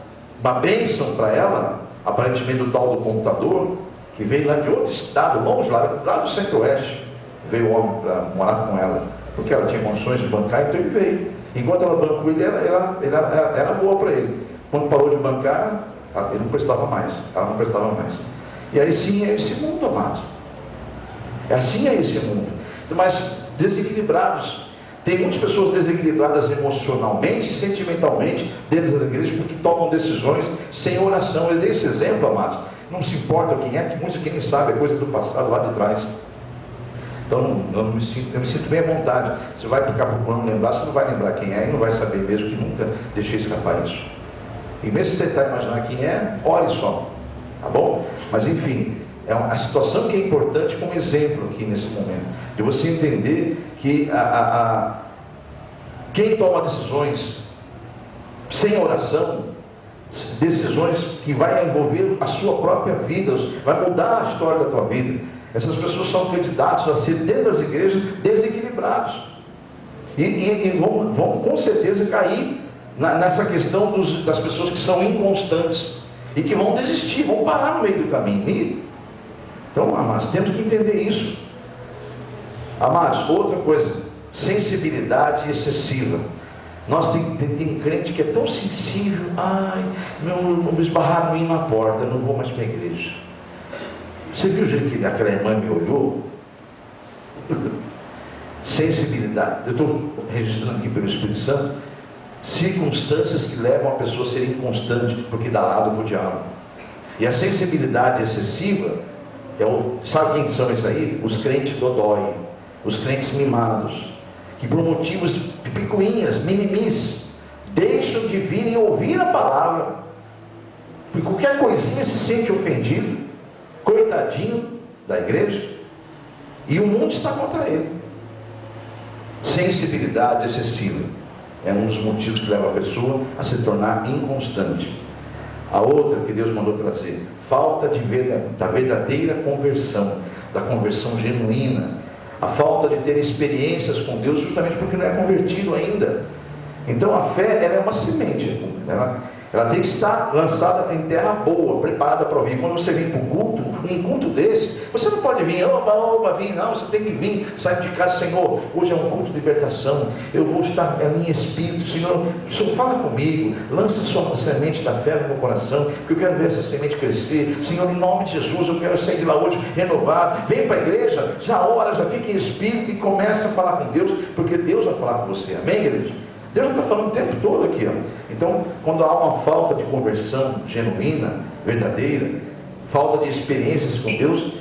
uma bênção para ela, aparentemente o tal do computador, que veio lá de outro estado, longe, lá do centro-oeste, veio o homem para morar com ela, porque ela tinha condições de bancar, então ele veio. Enquanto ela bancou ele, era boa para ele. Quando parou de bancar, ele não prestava mais, ela não prestava mais. E aí sim é esse mundo, amados. Assim é esse mundo. Mas desequilibrados. Tem muitas pessoas desequilibradas emocionalmente e sentimentalmente dentro das igrejas, porque tomam decisões sem oração. Eu dei esse exemplo, amados. Não se importa quem é, que muitos aqui nem sabem, é coisa do passado lá de trás. Então eu me sinto bem à vontade. Você vai ficar procurando lembrar, você não vai lembrar quem é e não vai saber mesmo, que nunca deixei escapar isso. E mesmo se tentar imaginar quem é, ore só, tá bom? Mas enfim, é a situação que é importante como exemplo aqui nesse momento, de você entender que quem toma decisões sem oração, decisões que vai envolver a sua própria vida, vai mudar a história da tua vida. Essas pessoas são candidatos a ser dentro das igrejas desequilibrados e vão com certeza cair nessa questão das pessoas que são inconstantes e que vão desistir, vão parar no meio do caminho. Então, amados, temos que entender isso. Amados, outra coisa, sensibilidade excessiva. Nós tem crente que é tão sensível, me esbarraram em na porta, eu não vou mais para a igreja. Você viu o jeito que aquela irmã me olhou? Sensibilidade. Eu estou registrando aqui pelo Espírito Santo circunstâncias que levam a pessoa a ser inconstante, porque dá lado para o diabo. E a sensibilidade excessiva sabe quem são esses aí? Os crentes dodói, os crentes mimados, que por motivos de picuinhas, mimimis, deixam de vir e ouvir a palavra, porque qualquer coisinha se sente ofendido, coitadinho da igreja, e o mundo está contra ele. Sensibilidade excessiva. É um dos motivos que leva a pessoa a se tornar inconstante. A outra que Deus mandou trazer, falta da verdadeira conversão, da conversão genuína, a falta de ter experiências com Deus, justamente porque não é convertido ainda. Então a fé, ela é uma semente, ela tem que estar lançada em terra boa, preparada para ouvir. Quando você vem para o culto, um culto desse, você não pode vir, vir, não, você tem que vir, sair de casa, Senhor, hoje é um culto de libertação, eu vou estar em espírito, Senhor, fala comigo, lança sua semente da fé no meu coração, que eu quero ver essa semente crescer, Senhor, em nome de Jesus, eu quero sair de lá hoje renovado. Vem para a igreja, já ora, já fica em espírito e começa a falar com Deus, porque Deus vai falar com você, amém, igreja? Deus está falando o tempo todo aqui, ó. Então, quando há uma falta de conversão genuína, verdadeira, falta de experiências com Deus,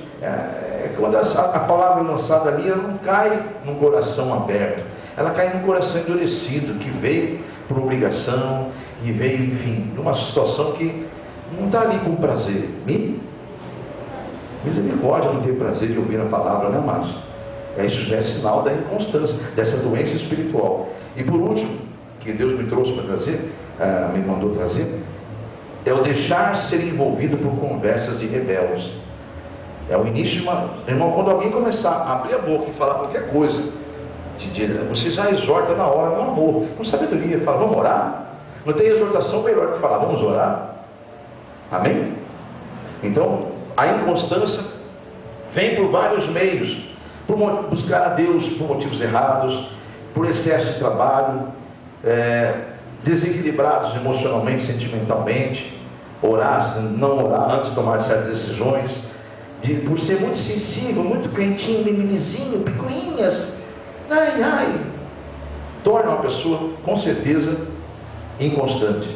quando a palavra lançada ali, ela não cai num coração aberto, ela cai num coração endurecido, que veio por obrigação, e veio, enfim, numa situação que não está ali com prazer. Misericórdia não ter prazer de ouvir a palavra, né, amados? Isso já é sinal da inconstância, dessa doença espiritual. E por último, que Deus me trouxe para trazer, me mandou trazer, é o deixar ser envolvido por conversas de rebeldes. É o início de uma... Irmão, quando alguém começar a abrir a boca e falar qualquer coisa, você já exorta na hora, no amor, com sabedoria, fala, vamos orar? Não tem exortação melhor que falar, vamos orar? Amém? Então, a inconstância vem por vários meios, por buscar a Deus por motivos errados, por excesso de trabalho, desequilibrados emocionalmente, sentimentalmente, não orar antes de tomar certas decisões, por ser muito sensível, muito quentinho, mimimizinho, picuinhas, torna uma pessoa com certeza inconstante.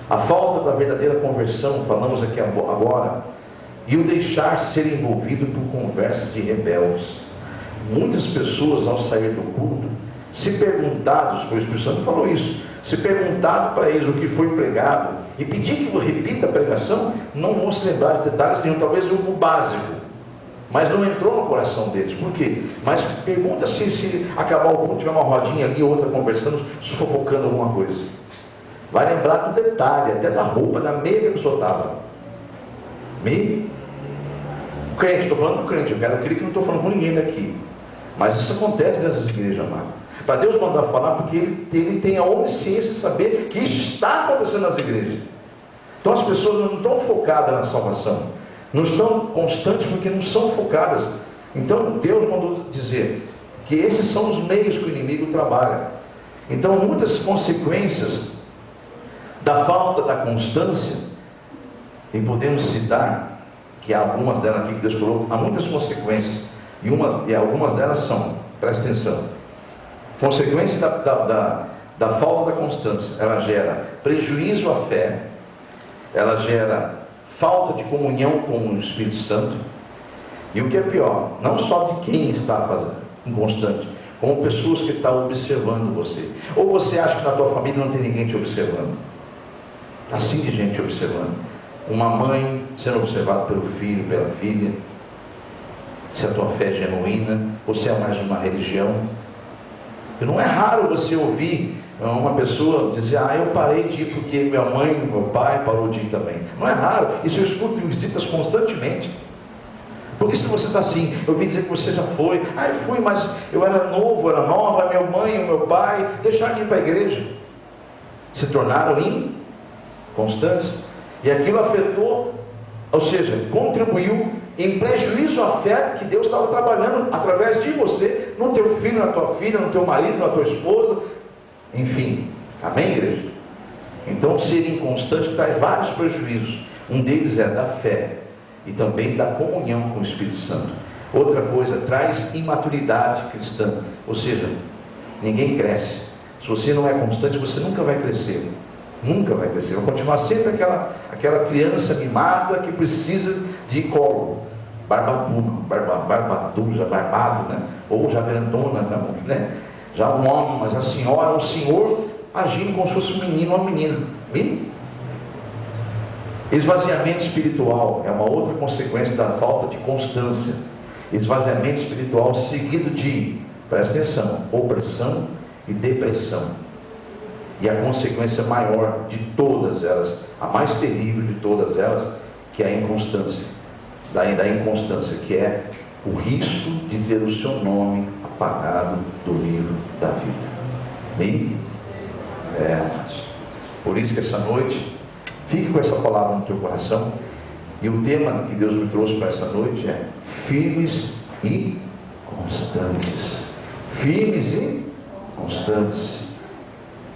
A falta da verdadeira conversão, falamos aqui agora, e o deixar ser envolvido por conversas de rebeldes. Muitas pessoas, ao sair do culto, se perguntados, o Espírito Santo falou isso, se perguntado para eles o que foi pregado e pedir que repita a pregação, não vão se lembrar de detalhes nenhum, talvez o básico, mas não entrou no coração deles. Por quê? Mas pergunta se acabar o culto, tiver uma rodinha ali, outra conversando, sufocando alguma coisa, vai lembrar do detalhe, até da roupa, da meia que a pessoa estava. Meia? Crente, estou falando com crente, eu quero crer que não estou falando com ninguém daqui, mas isso acontece nessas igrejas, amado. Para Deus mandar falar, porque ele tem a onisciência de saber que isso está acontecendo nas igrejas. Então as pessoas não estão focadas na salvação, não estão constantes porque não são focadas. Então Deus mandou dizer que esses são os meios que o inimigo trabalha. Então muitas consequências da falta da constância, e podemos citar que há algumas delas aqui que Deus falou, há muitas consequências, e algumas delas são, presta atenção, consequência da falta da constância, ela gera prejuízo à fé, ela gera falta de comunhão com o Espírito Santo, e o que é pior, não só de quem está fazendo inconstante, como pessoas que estão observando você. Ou você acha que na tua família não tem ninguém te observando? Assim de gente te observando. Uma mãe sendo observada pelo filho, pela filha, se a tua fé é genuína, ou se é mais de uma religião. E não é raro você ouvir uma pessoa dizer, eu parei de ir porque minha mãe e meu pai parou de ir também. Não é raro, isso eu escuto em visitas constantemente. Porque se você está assim, eu ouvi dizer que você já foi, eu fui, mas eu era novo, era nova, minha mãe e meu pai deixaram de ir para a igreja, se tornaram inconstantes, e aquilo afetou, ou seja, contribuiu em prejuízo à fé que Deus estava trabalhando através de você, no teu filho, na tua filha, no teu marido, na tua esposa, enfim, amém, igreja? Então ser inconstante traz vários prejuízos, um deles é da fé, e também da comunhão com o Espírito Santo. Outra coisa, traz imaturidade cristã, ou seja, ninguém cresce. Se você não é constante, você nunca vai crescer, vai continuar sempre aquela criança mimada que precisa de colo, barbaduja, barbado, né? Ou já grandona, né? Já um homem, mas a senhora, o senhor agindo como se fosse um menino ou uma menina. Esvaziamento espiritual é uma outra consequência da falta de constância. Esvaziamento espiritual seguido de, presta atenção, opressão e depressão. E a consequência maior de todas elas, a mais terrível de todas elas, que é a inconstância. Da inconstância, que é o risco de ter o seu nome apagado do livro da vida. Amém? Por isso que essa noite, fique com essa palavra no teu coração. E o tema que Deus me trouxe para essa noite é firmes e constantes. Firmes e constantes.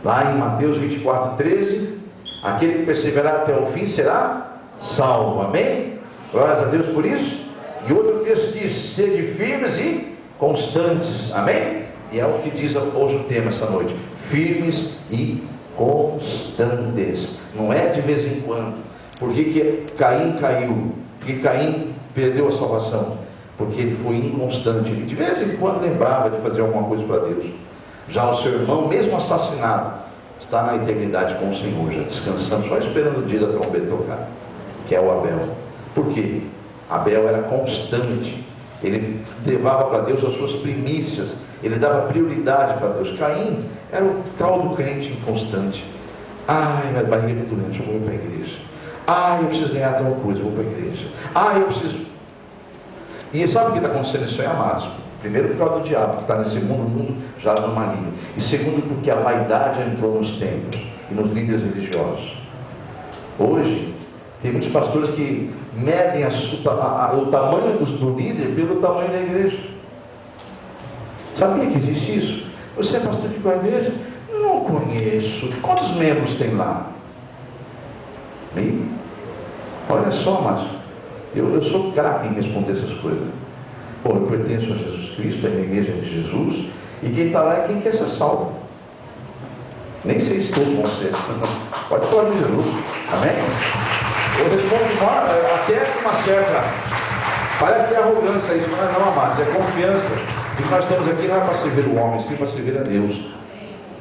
Lá em Mateus 24:13, aquele que perseverar até o fim será salvo. Amém? Glórias a Deus por isso. E outro texto diz: sede firmes e constantes. Amém? E é o que diz hoje o tema essa noite: firmes e constantes. Não é de vez em quando. Por que Caim caiu? Porque Caim perdeu a salvação? Porque ele foi inconstante. Ele de vez em quando lembrava de fazer alguma coisa para Deus. Já o seu irmão, mesmo assassinado, está na eternidade com o Senhor, já descansando, só esperando o dia da trombeta tocar, que é o Abel. Por quê? Abel era constante. Ele levava para Deus as suas primícias. Ele dava prioridade para Deus. Caim era o tal do crente inconstante. Ai, minha barriga está doente, eu vou para a igreja. Ai, eu preciso ganhar tal coisa, eu vou para a igreja. Ai, eu preciso... E sabe o que está acontecendo isso aí, amados? Primeiro, por causa do diabo, que está nesse mundo, o mundo já no maligno. E segundo, porque a vaidade entrou nos templos e nos líderes religiosos. Hoje, tem muitos pastores que medem o tamanho do líder pelo tamanho da igreja. Sabia que existe isso? Você é pastor de qual igreja? Não conheço. Quantos membros tem lá? E, olha só, mas eu sou craque em responder essas coisas. Bom, eu pertenço a Jesus Cristo, é a igreja de Jesus, e quem está lá é quem quer ser salvo. Nem sei se todos vão ser. Pode falar de Jesus. Amém? Eu respondo até com uma certa... Parece ter arrogância isso, mas não, amados, é confiança. E nós estamos aqui não é para servir o homem, sim para servir a Deus.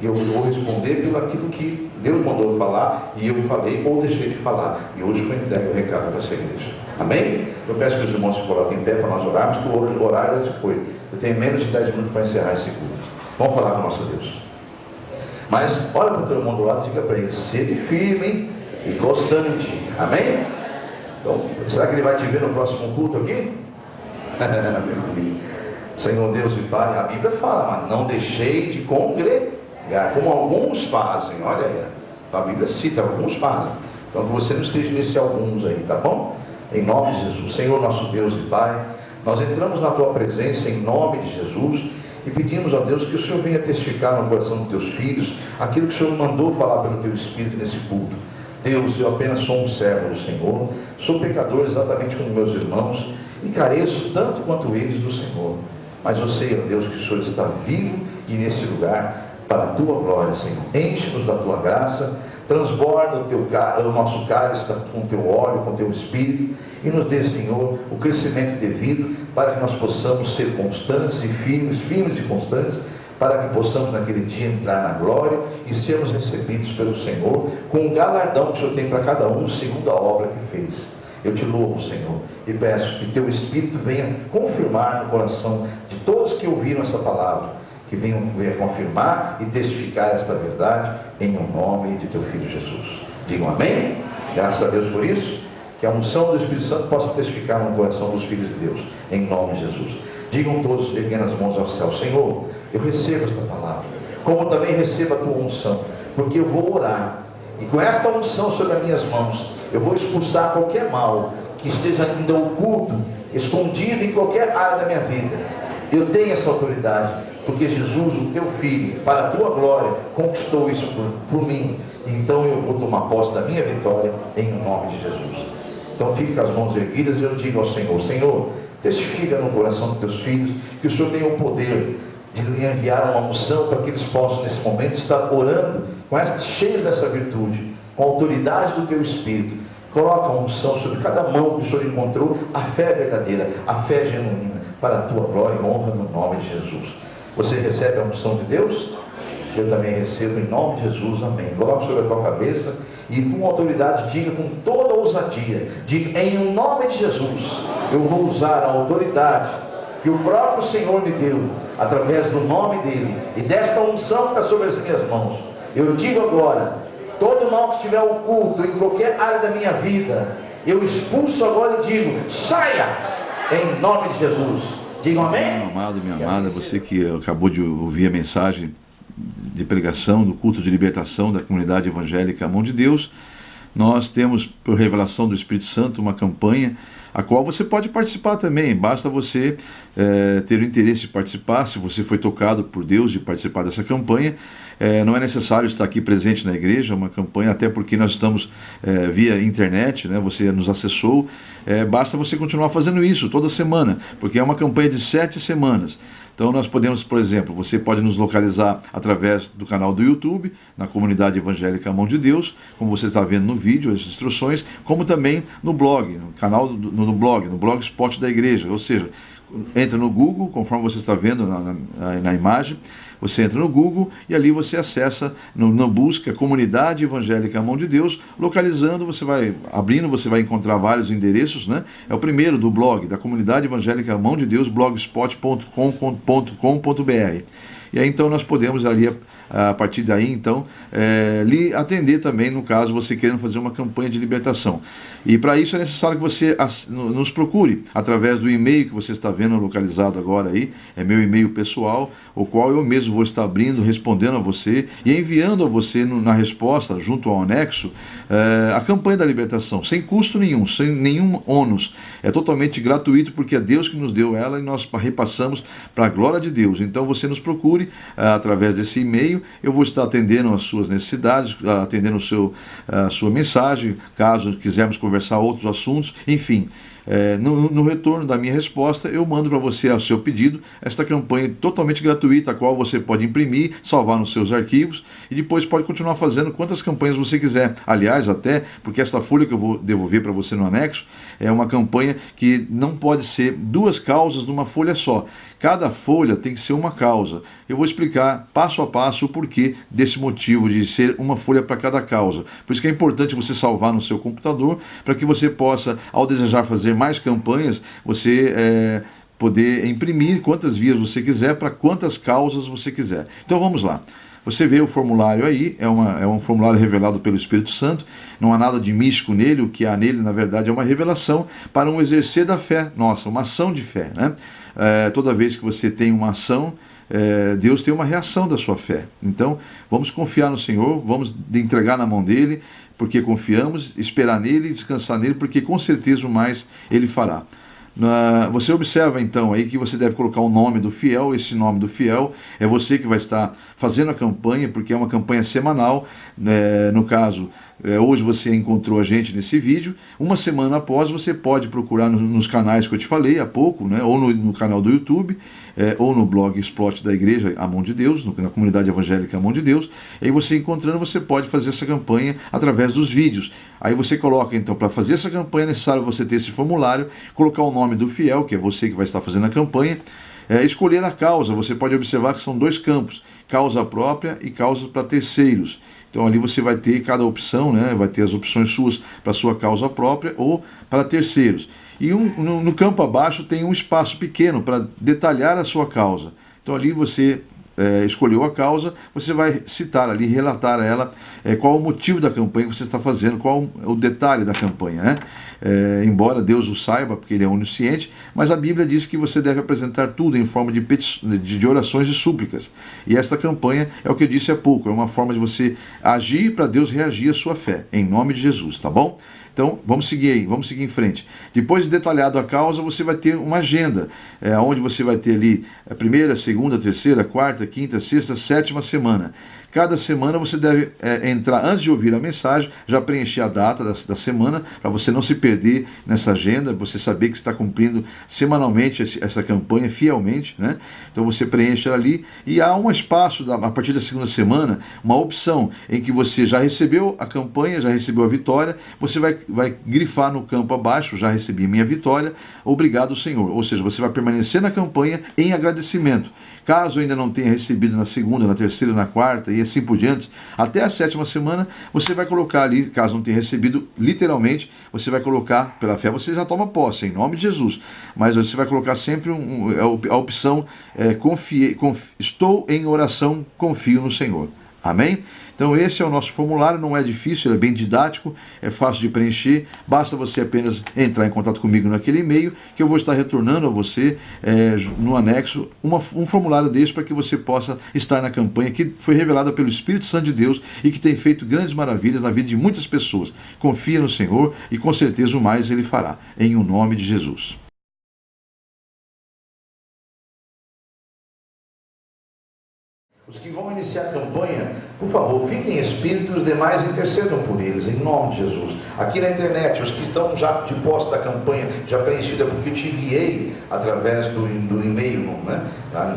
E eu vou responder pelo aquilo que Deus mandou falar, e eu falei ou deixei de falar. E hoje foi entregue o recado para essa igreja. Amém? Eu peço que os irmãos se coloquem em pé para nós orarmos, que o horário já se foi. Eu tenho menos de 10 minutos para encerrar esse culto. Vamos falar com o nosso Deus. Mas olha para o teu irmão do lado e diga para ele: sede firme e constante. Amém? Então, será que ele vai te ver no próximo culto aqui? Senhor Deus e Pai, a Bíblia fala, mas não deixei de congregar, como alguns fazem. Olha aí, a Bíblia cita, alguns fazem. Então que você não esteja nesse alguns aí, tá bom? Em nome de Jesus. Senhor nosso Deus e Pai, nós entramos na Tua presença em nome de Jesus e pedimos a Deus que o Senhor venha testificar no coração dos Teus filhos aquilo que o Senhor mandou falar pelo Teu Espírito nesse culto. Deus, eu apenas sou um servo do Senhor, sou pecador exatamente como meus irmãos e careço tanto quanto eles do Senhor. Mas eu sei, ó Deus, que o Senhor está vivo e nesse lugar para a Tua glória, Senhor. Enche-nos da Tua graça, transborda o nosso cálice com o Teu óleo, com o Teu Espírito e nos dê, Senhor, o crescimento devido para que nós possamos ser constantes e firmes e constantes, para que possamos naquele dia entrar na glória e sermos recebidos pelo Senhor com o galardão que o Senhor tem para cada um segundo a obra que fez. Eu te louvo, Senhor, e peço que Teu Espírito venha confirmar no coração de todos que ouviram essa palavra, que venha confirmar e testificar esta verdade em nome de Teu Filho Jesus. Digam amém? Graças a Deus por isso. Que a unção do Espírito Santo possa testificar no coração dos filhos de Deus, em nome de Jesus. Digam todos, erguendo as mãos ao céu: Senhor, eu recebo esta palavra, como também recebo a Tua unção, porque eu vou orar, e com esta unção sobre as minhas mãos, eu vou expulsar qualquer mal que esteja ainda oculto, escondido em qualquer área da minha vida. Eu tenho essa autoridade, porque Jesus, o Teu Filho, para a Tua glória, conquistou isso por mim. Então eu vou tomar posse da minha vitória em nome de Jesus. Então fique com as mãos erguidas e eu digo ao Senhor: Senhor, testifica no coração dos Teus filhos que o Senhor tem o poder de lhe enviar uma unção para que eles possam nesse momento estar orando cheios dessa virtude, com a autoridade do Teu Espírito. Coloca a unção sobre cada mão que o Senhor encontrou, a fé verdadeira, a fé genuína, para a Tua glória e honra no nome de Jesus. Você recebe a unção de Deus? Eu também recebo em nome de Jesus, amém. Coloque sobre a tua cabeça e com autoridade diga com toda ousadia, diga: em nome de Jesus, eu vou usar a autoridade que o próprio Senhor me deu, através do nome dele e desta unção que está sobre as minhas mãos. Eu digo agora, todo mal que estiver oculto em qualquer área da minha vida, eu expulso agora e digo, saia, em nome de Jesus. Digam amém? Meu amado, minha amada, você que acabou de ouvir a mensagem de pregação do culto de libertação da comunidade evangélica A Mão de Deus, nós temos, por revelação do Espírito Santo, uma campanha a qual você pode participar também. Basta você ter o interesse de participar. Se você foi tocado por Deus de participar dessa campanha, não é necessário estar aqui presente na igreja. É uma campanha, até porque nós estamos via internet, né? Você nos acessou. Basta você continuar fazendo isso toda semana, porque é uma campanha de 7 semanas. Então nós podemos, por exemplo, você pode nos localizar através do canal do YouTube, na comunidade evangélica A Mão de Deus, como você está vendo no vídeo, as instruções, como também no blog, no canal no blogspot da igreja. Ou seja, entra no Google, conforme você está vendo na imagem, você entra no Google e ali você acessa, na busca Comunidade Evangélica A Mão de Deus, localizando, você vai abrindo, você vai encontrar vários endereços, né? É o primeiro do blog, da Comunidade Evangélica A Mão de Deus, blogspot.com.br. E aí então nós podemos ali, a partir daí então, lhe atender também, no caso você querendo fazer uma campanha de libertação. E para isso é necessário que você nos procure através do e-mail que você está vendo localizado agora aí, é meu e-mail pessoal, o qual eu mesmo vou estar abrindo, respondendo a você e enviando a você na resposta, junto ao anexo, a campanha da libertação, sem custo nenhum, sem nenhum ônus. É totalmente gratuito, porque é Deus que nos deu ela e nós repassamos para a glória de Deus. Então você nos procure através desse e-mail, eu vou estar atendendo as suas necessidades, atendendo a sua mensagem, caso quisermos conversar outros assuntos, enfim. No retorno da minha resposta, eu mando para você, ao seu pedido, esta campanha totalmente gratuita, a qual você pode imprimir, salvar nos seus arquivos e depois pode continuar fazendo quantas campanhas você quiser. Aliás, até porque esta folha que eu vou devolver para você no anexo é uma campanha que não pode ser 2 causas numa folha só. Cada folha tem que ser uma causa. Eu vou explicar passo a passo o porquê desse motivo de ser uma folha para cada causa. Por isso que é importante você salvar no seu computador, para que você possa, ao desejar fazer mais campanhas, você poder imprimir quantas vias você quiser, para quantas causas você quiser. Então vamos lá. Você vê o formulário aí, é um formulário revelado pelo Espírito Santo, não há nada de místico nele, o que há nele, na verdade, é uma revelação para um exercer da fé nossa, uma ação de fé, né? Toda vez que você tem uma ação, Deus tem uma reação da sua fé. Então, vamos confiar no Senhor, vamos entregar na mão dele, porque confiamos, esperar nele e descansar nele, porque com certeza o mais ele fará. Você observa então aí que você deve colocar o nome do fiel. Esse nome do fiel é você que vai estar fazendo a campanha, porque é uma campanha semanal. No caso, hoje você encontrou a gente nesse vídeo. Uma semana após, você pode procurar nos canais que eu te falei há pouco, né? Ou no canal do YouTube, ou no blogspot da igreja A Mão de Deus, na comunidade evangélica A Mão de Deus. E aí você encontrando, você pode fazer essa campanha através dos vídeos. Aí você coloca, então, para fazer essa campanha é necessário você ter esse formulário, colocar o nome do fiel, que é você que vai estar fazendo a campanha, escolher a causa. Você pode observar que são 2 campos, causa própria e causa para terceiros. Então ali você vai ter cada opção, né? Vai ter as opções suas para sua causa própria ou para terceiros. E no campo abaixo tem um espaço pequeno para detalhar a sua causa. Então ali você escolheu a causa, você vai citar ali, relatar a ela qual o motivo da campanha que você está fazendo, qual o detalhe da campanha, né? Embora Deus o saiba, porque Ele é onisciente, mas a Bíblia diz que você deve apresentar tudo em forma de orações e súplicas. E esta campanha é o que eu disse há pouco, é uma forma de você agir para Deus reagir à sua fé, em nome de Jesus, tá bom? Então, vamos seguir aí, vamos seguir em frente. Depois de detalhado a causa, você vai ter uma agenda, onde você vai ter ali a primeira, segunda, terceira, quarta, quinta, sexta, 7ª semana. Cada semana você deve entrar, antes de ouvir a mensagem, já preencher a data da semana, para você não se perder nessa agenda, você saber que está cumprindo semanalmente essa campanha fielmente, né? Então você preenche ali e há um espaço, a partir da 2ª semana, uma opção em que você já recebeu a campanha, já recebeu a vitória, você vai grifar no campo abaixo, já recebi minha vitória, obrigado Senhor. Ou seja, você vai permanecer na campanha em agradecimento. Caso ainda não tenha recebido na 2ª, na 3ª, na 4ª e assim por diante, até a 7ª semana, você vai colocar ali, caso não tenha recebido, literalmente, você vai colocar, pela fé, você já toma posse, em nome de Jesus. Mas você vai colocar sempre a opção, estou em oração, confio no Senhor. Amém? Então esse é o nosso formulário, não é difícil, ele é bem didático, é fácil de preencher, basta você apenas entrar em contato comigo naquele e-mail, que eu vou estar retornando a você no anexo um formulário desse para que você possa estar na campanha que foi revelada pelo Espírito Santo de Deus e que tem feito grandes maravilhas na vida de muitas pessoas. Confia no Senhor e com certeza o mais Ele fará, em o nome de Jesus. Os que vão iniciar a campanha, por favor, fiquem em espírito, os demais intercedam por eles, em nome de Jesus. Aqui na internet, os que estão já de posse da campanha, já preenchida, porque eu te enviei através do e-mail, né?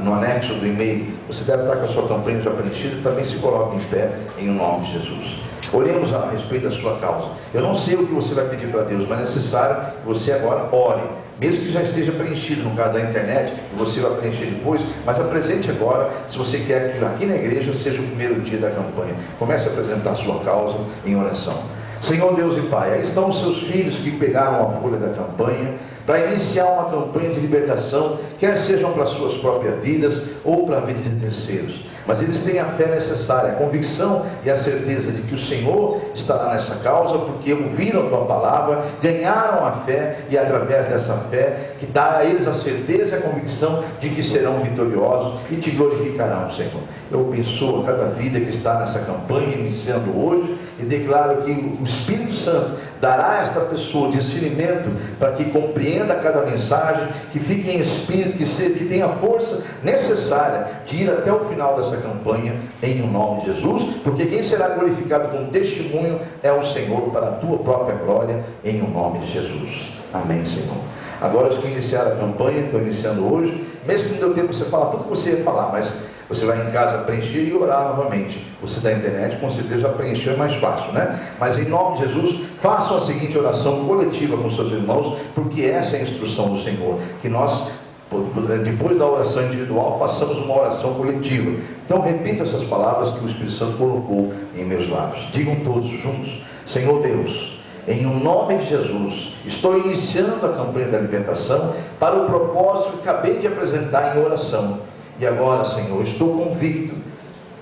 No anexo do e-mail, você deve estar com a sua campanha já preenchida, também se coloque em pé, em nome de Jesus. Oremos a respeito da sua causa. Eu não sei o que você vai pedir para Deus, mas é necessário que você agora ore. Mesmo que já esteja preenchido, no caso da internet, e você vai preencher depois, mas apresente agora, se você quer que aqui na igreja seja o primeiro dia da campanha. Comece a apresentar a sua causa em oração. Senhor Deus e Pai, aí estão os seus filhos que pegaram a folha da campanha, para iniciar uma campanha de libertação, quer sejam para suas próprias vidas, ou para a vida de terceiros. Mas eles têm a fé necessária, a convicção e a certeza de que o Senhor estará nessa causa, porque ouviram a tua palavra, ganharam a fé, e através dessa fé, que dá a eles a certeza e a convicção de que serão vitoriosos e te glorificarão, Senhor. Eu abençoo a cada vida que está nessa campanha, iniciando hoje, e declaro que o Espírito Santo dará a esta pessoa discernimento para que compreenda cada mensagem, que fique em espírito, que tenha a força necessária de ir até o final dessa campanha, em o nome de Jesus, porque quem será glorificado com testemunho é o Senhor, para a tua própria glória, em o nome de Jesus. Amém, Senhor. Agora os que iniciaram a campanha, estão iniciando hoje, mesmo que não deu tempo de você falar tudo que você ia falar, mas você vai em casa preencher e orar novamente. Você da internet com certeza já preencheu, é mais fácil, né? Mas em nome de Jesus, façam a seguinte oração coletiva com seus irmãos, porque essa é a instrução do Senhor, que nós, depois da oração individual, façamos uma oração coletiva. Então repita essas palavras que o Espírito Santo colocou em meus lábios. Digam todos juntos: Senhor Deus, em nome de Jesus, estou iniciando a campanha da libertação para o propósito que acabei de apresentar em oração. E agora, Senhor, estou convicto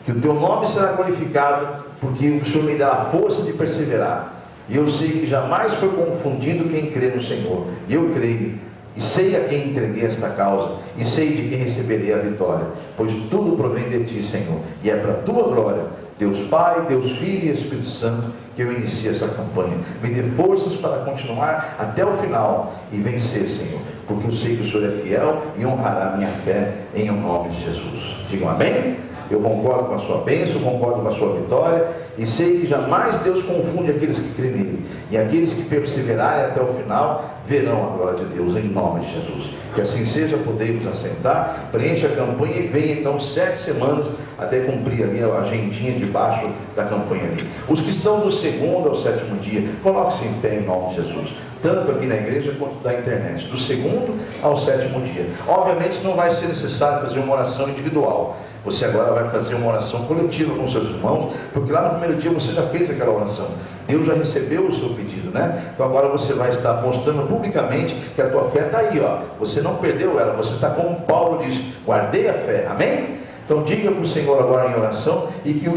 que o teu nome será glorificado, porque o Senhor me dá a força de perseverar. E eu sei que jamais foi confundido quem crê no Senhor. E eu creio, e sei a quem entreguei esta causa, e sei de quem receberei a vitória, pois tudo provém de ti, Senhor, e é para a tua glória, Deus Pai, Deus Filho e Espírito Santo, que eu inicie essa campanha. Me dê forças para continuar até o final e vencer, Senhor, porque eu sei que o Senhor é fiel e honrará a minha fé, em o nome de Jesus. Digam amém? Eu concordo com a sua bênção, concordo com a sua vitória, e sei que jamais Deus confunde aqueles que creem nele, e aqueles que perseverarem até o final verão a glória de Deus, em nome de Jesus. Que assim seja, podemos assentar, preencha a campanha e venha então 7 semanas até cumprir ali a agendinha debaixo da campanha ali. Os que estão do 2º ao 7º dia, coloque-se em pé em nome de Jesus, tanto aqui na igreja quanto da internet, do 2º ao 7º dia. Obviamente não vai ser necessário fazer uma oração individual, você agora vai fazer uma oração coletiva com seus irmãos, porque lá no primeiro dia você já fez aquela oração, Deus já recebeu o seu pedido, né? Então agora você vai estar mostrando publicamente que a tua fé está aí, ó. Você não perdeu ela, você está como Paulo diz, guardei a fé, amém? Então diga para o Senhor agora em oração, e que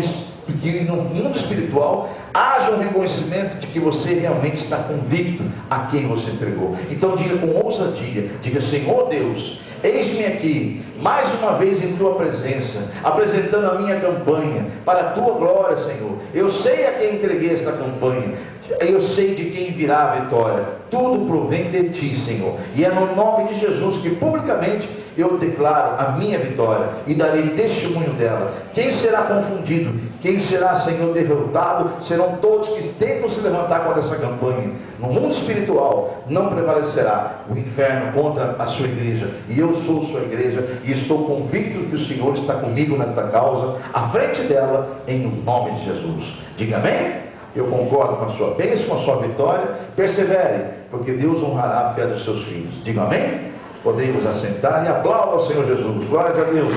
no mundo espiritual haja um reconhecimento de que você realmente está convicto a quem você entregou. Então diga com ousadia, diga: Senhor Deus, eis-me aqui, mais uma vez em tua presença, apresentando a minha campanha, para a tua glória, Senhor. Eu sei a quem entreguei esta campanha, eu sei de quem virá a vitória, tudo provém de ti, Senhor, e é no nome de Jesus que publicamente eu declaro a minha vitória, e darei testemunho dela. Quem será confundido, quem será, Senhor, derrotado, serão todos que tentam se levantar contra essa campanha. No mundo espiritual não prevalecerá o inferno contra a sua igreja, e eu sou sua igreja, e estou convicto que o Senhor está comigo nesta causa, à frente dela, em nome de Jesus. Diga amém? Eu concordo com a sua bênção, com a sua vitória. Persevere, porque Deus honrará a fé dos seus filhos. Diga amém? Podemos assentar e aplaudir ao Senhor Jesus. Glória a Deus.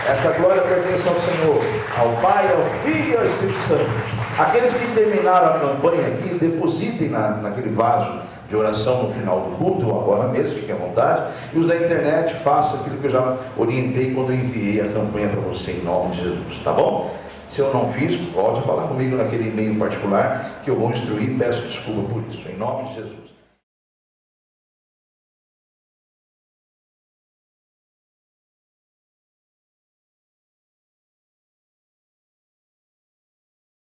Essa glória pertence ao Senhor, ao Pai, ao Filho e ao Espírito Santo. Aqueles que terminaram a campanha aqui, depositem naquele vaso de oração no final do culto, ou agora mesmo, fiquem à vontade. E os da internet, façam aquilo que eu já orientei quando eu enviei a campanha para você, em nome de Jesus, tá bom? Se eu não fiz, volte a falar comigo naquele e-mail particular que eu vou instruir e peço desculpa por isso. Em nome de Jesus.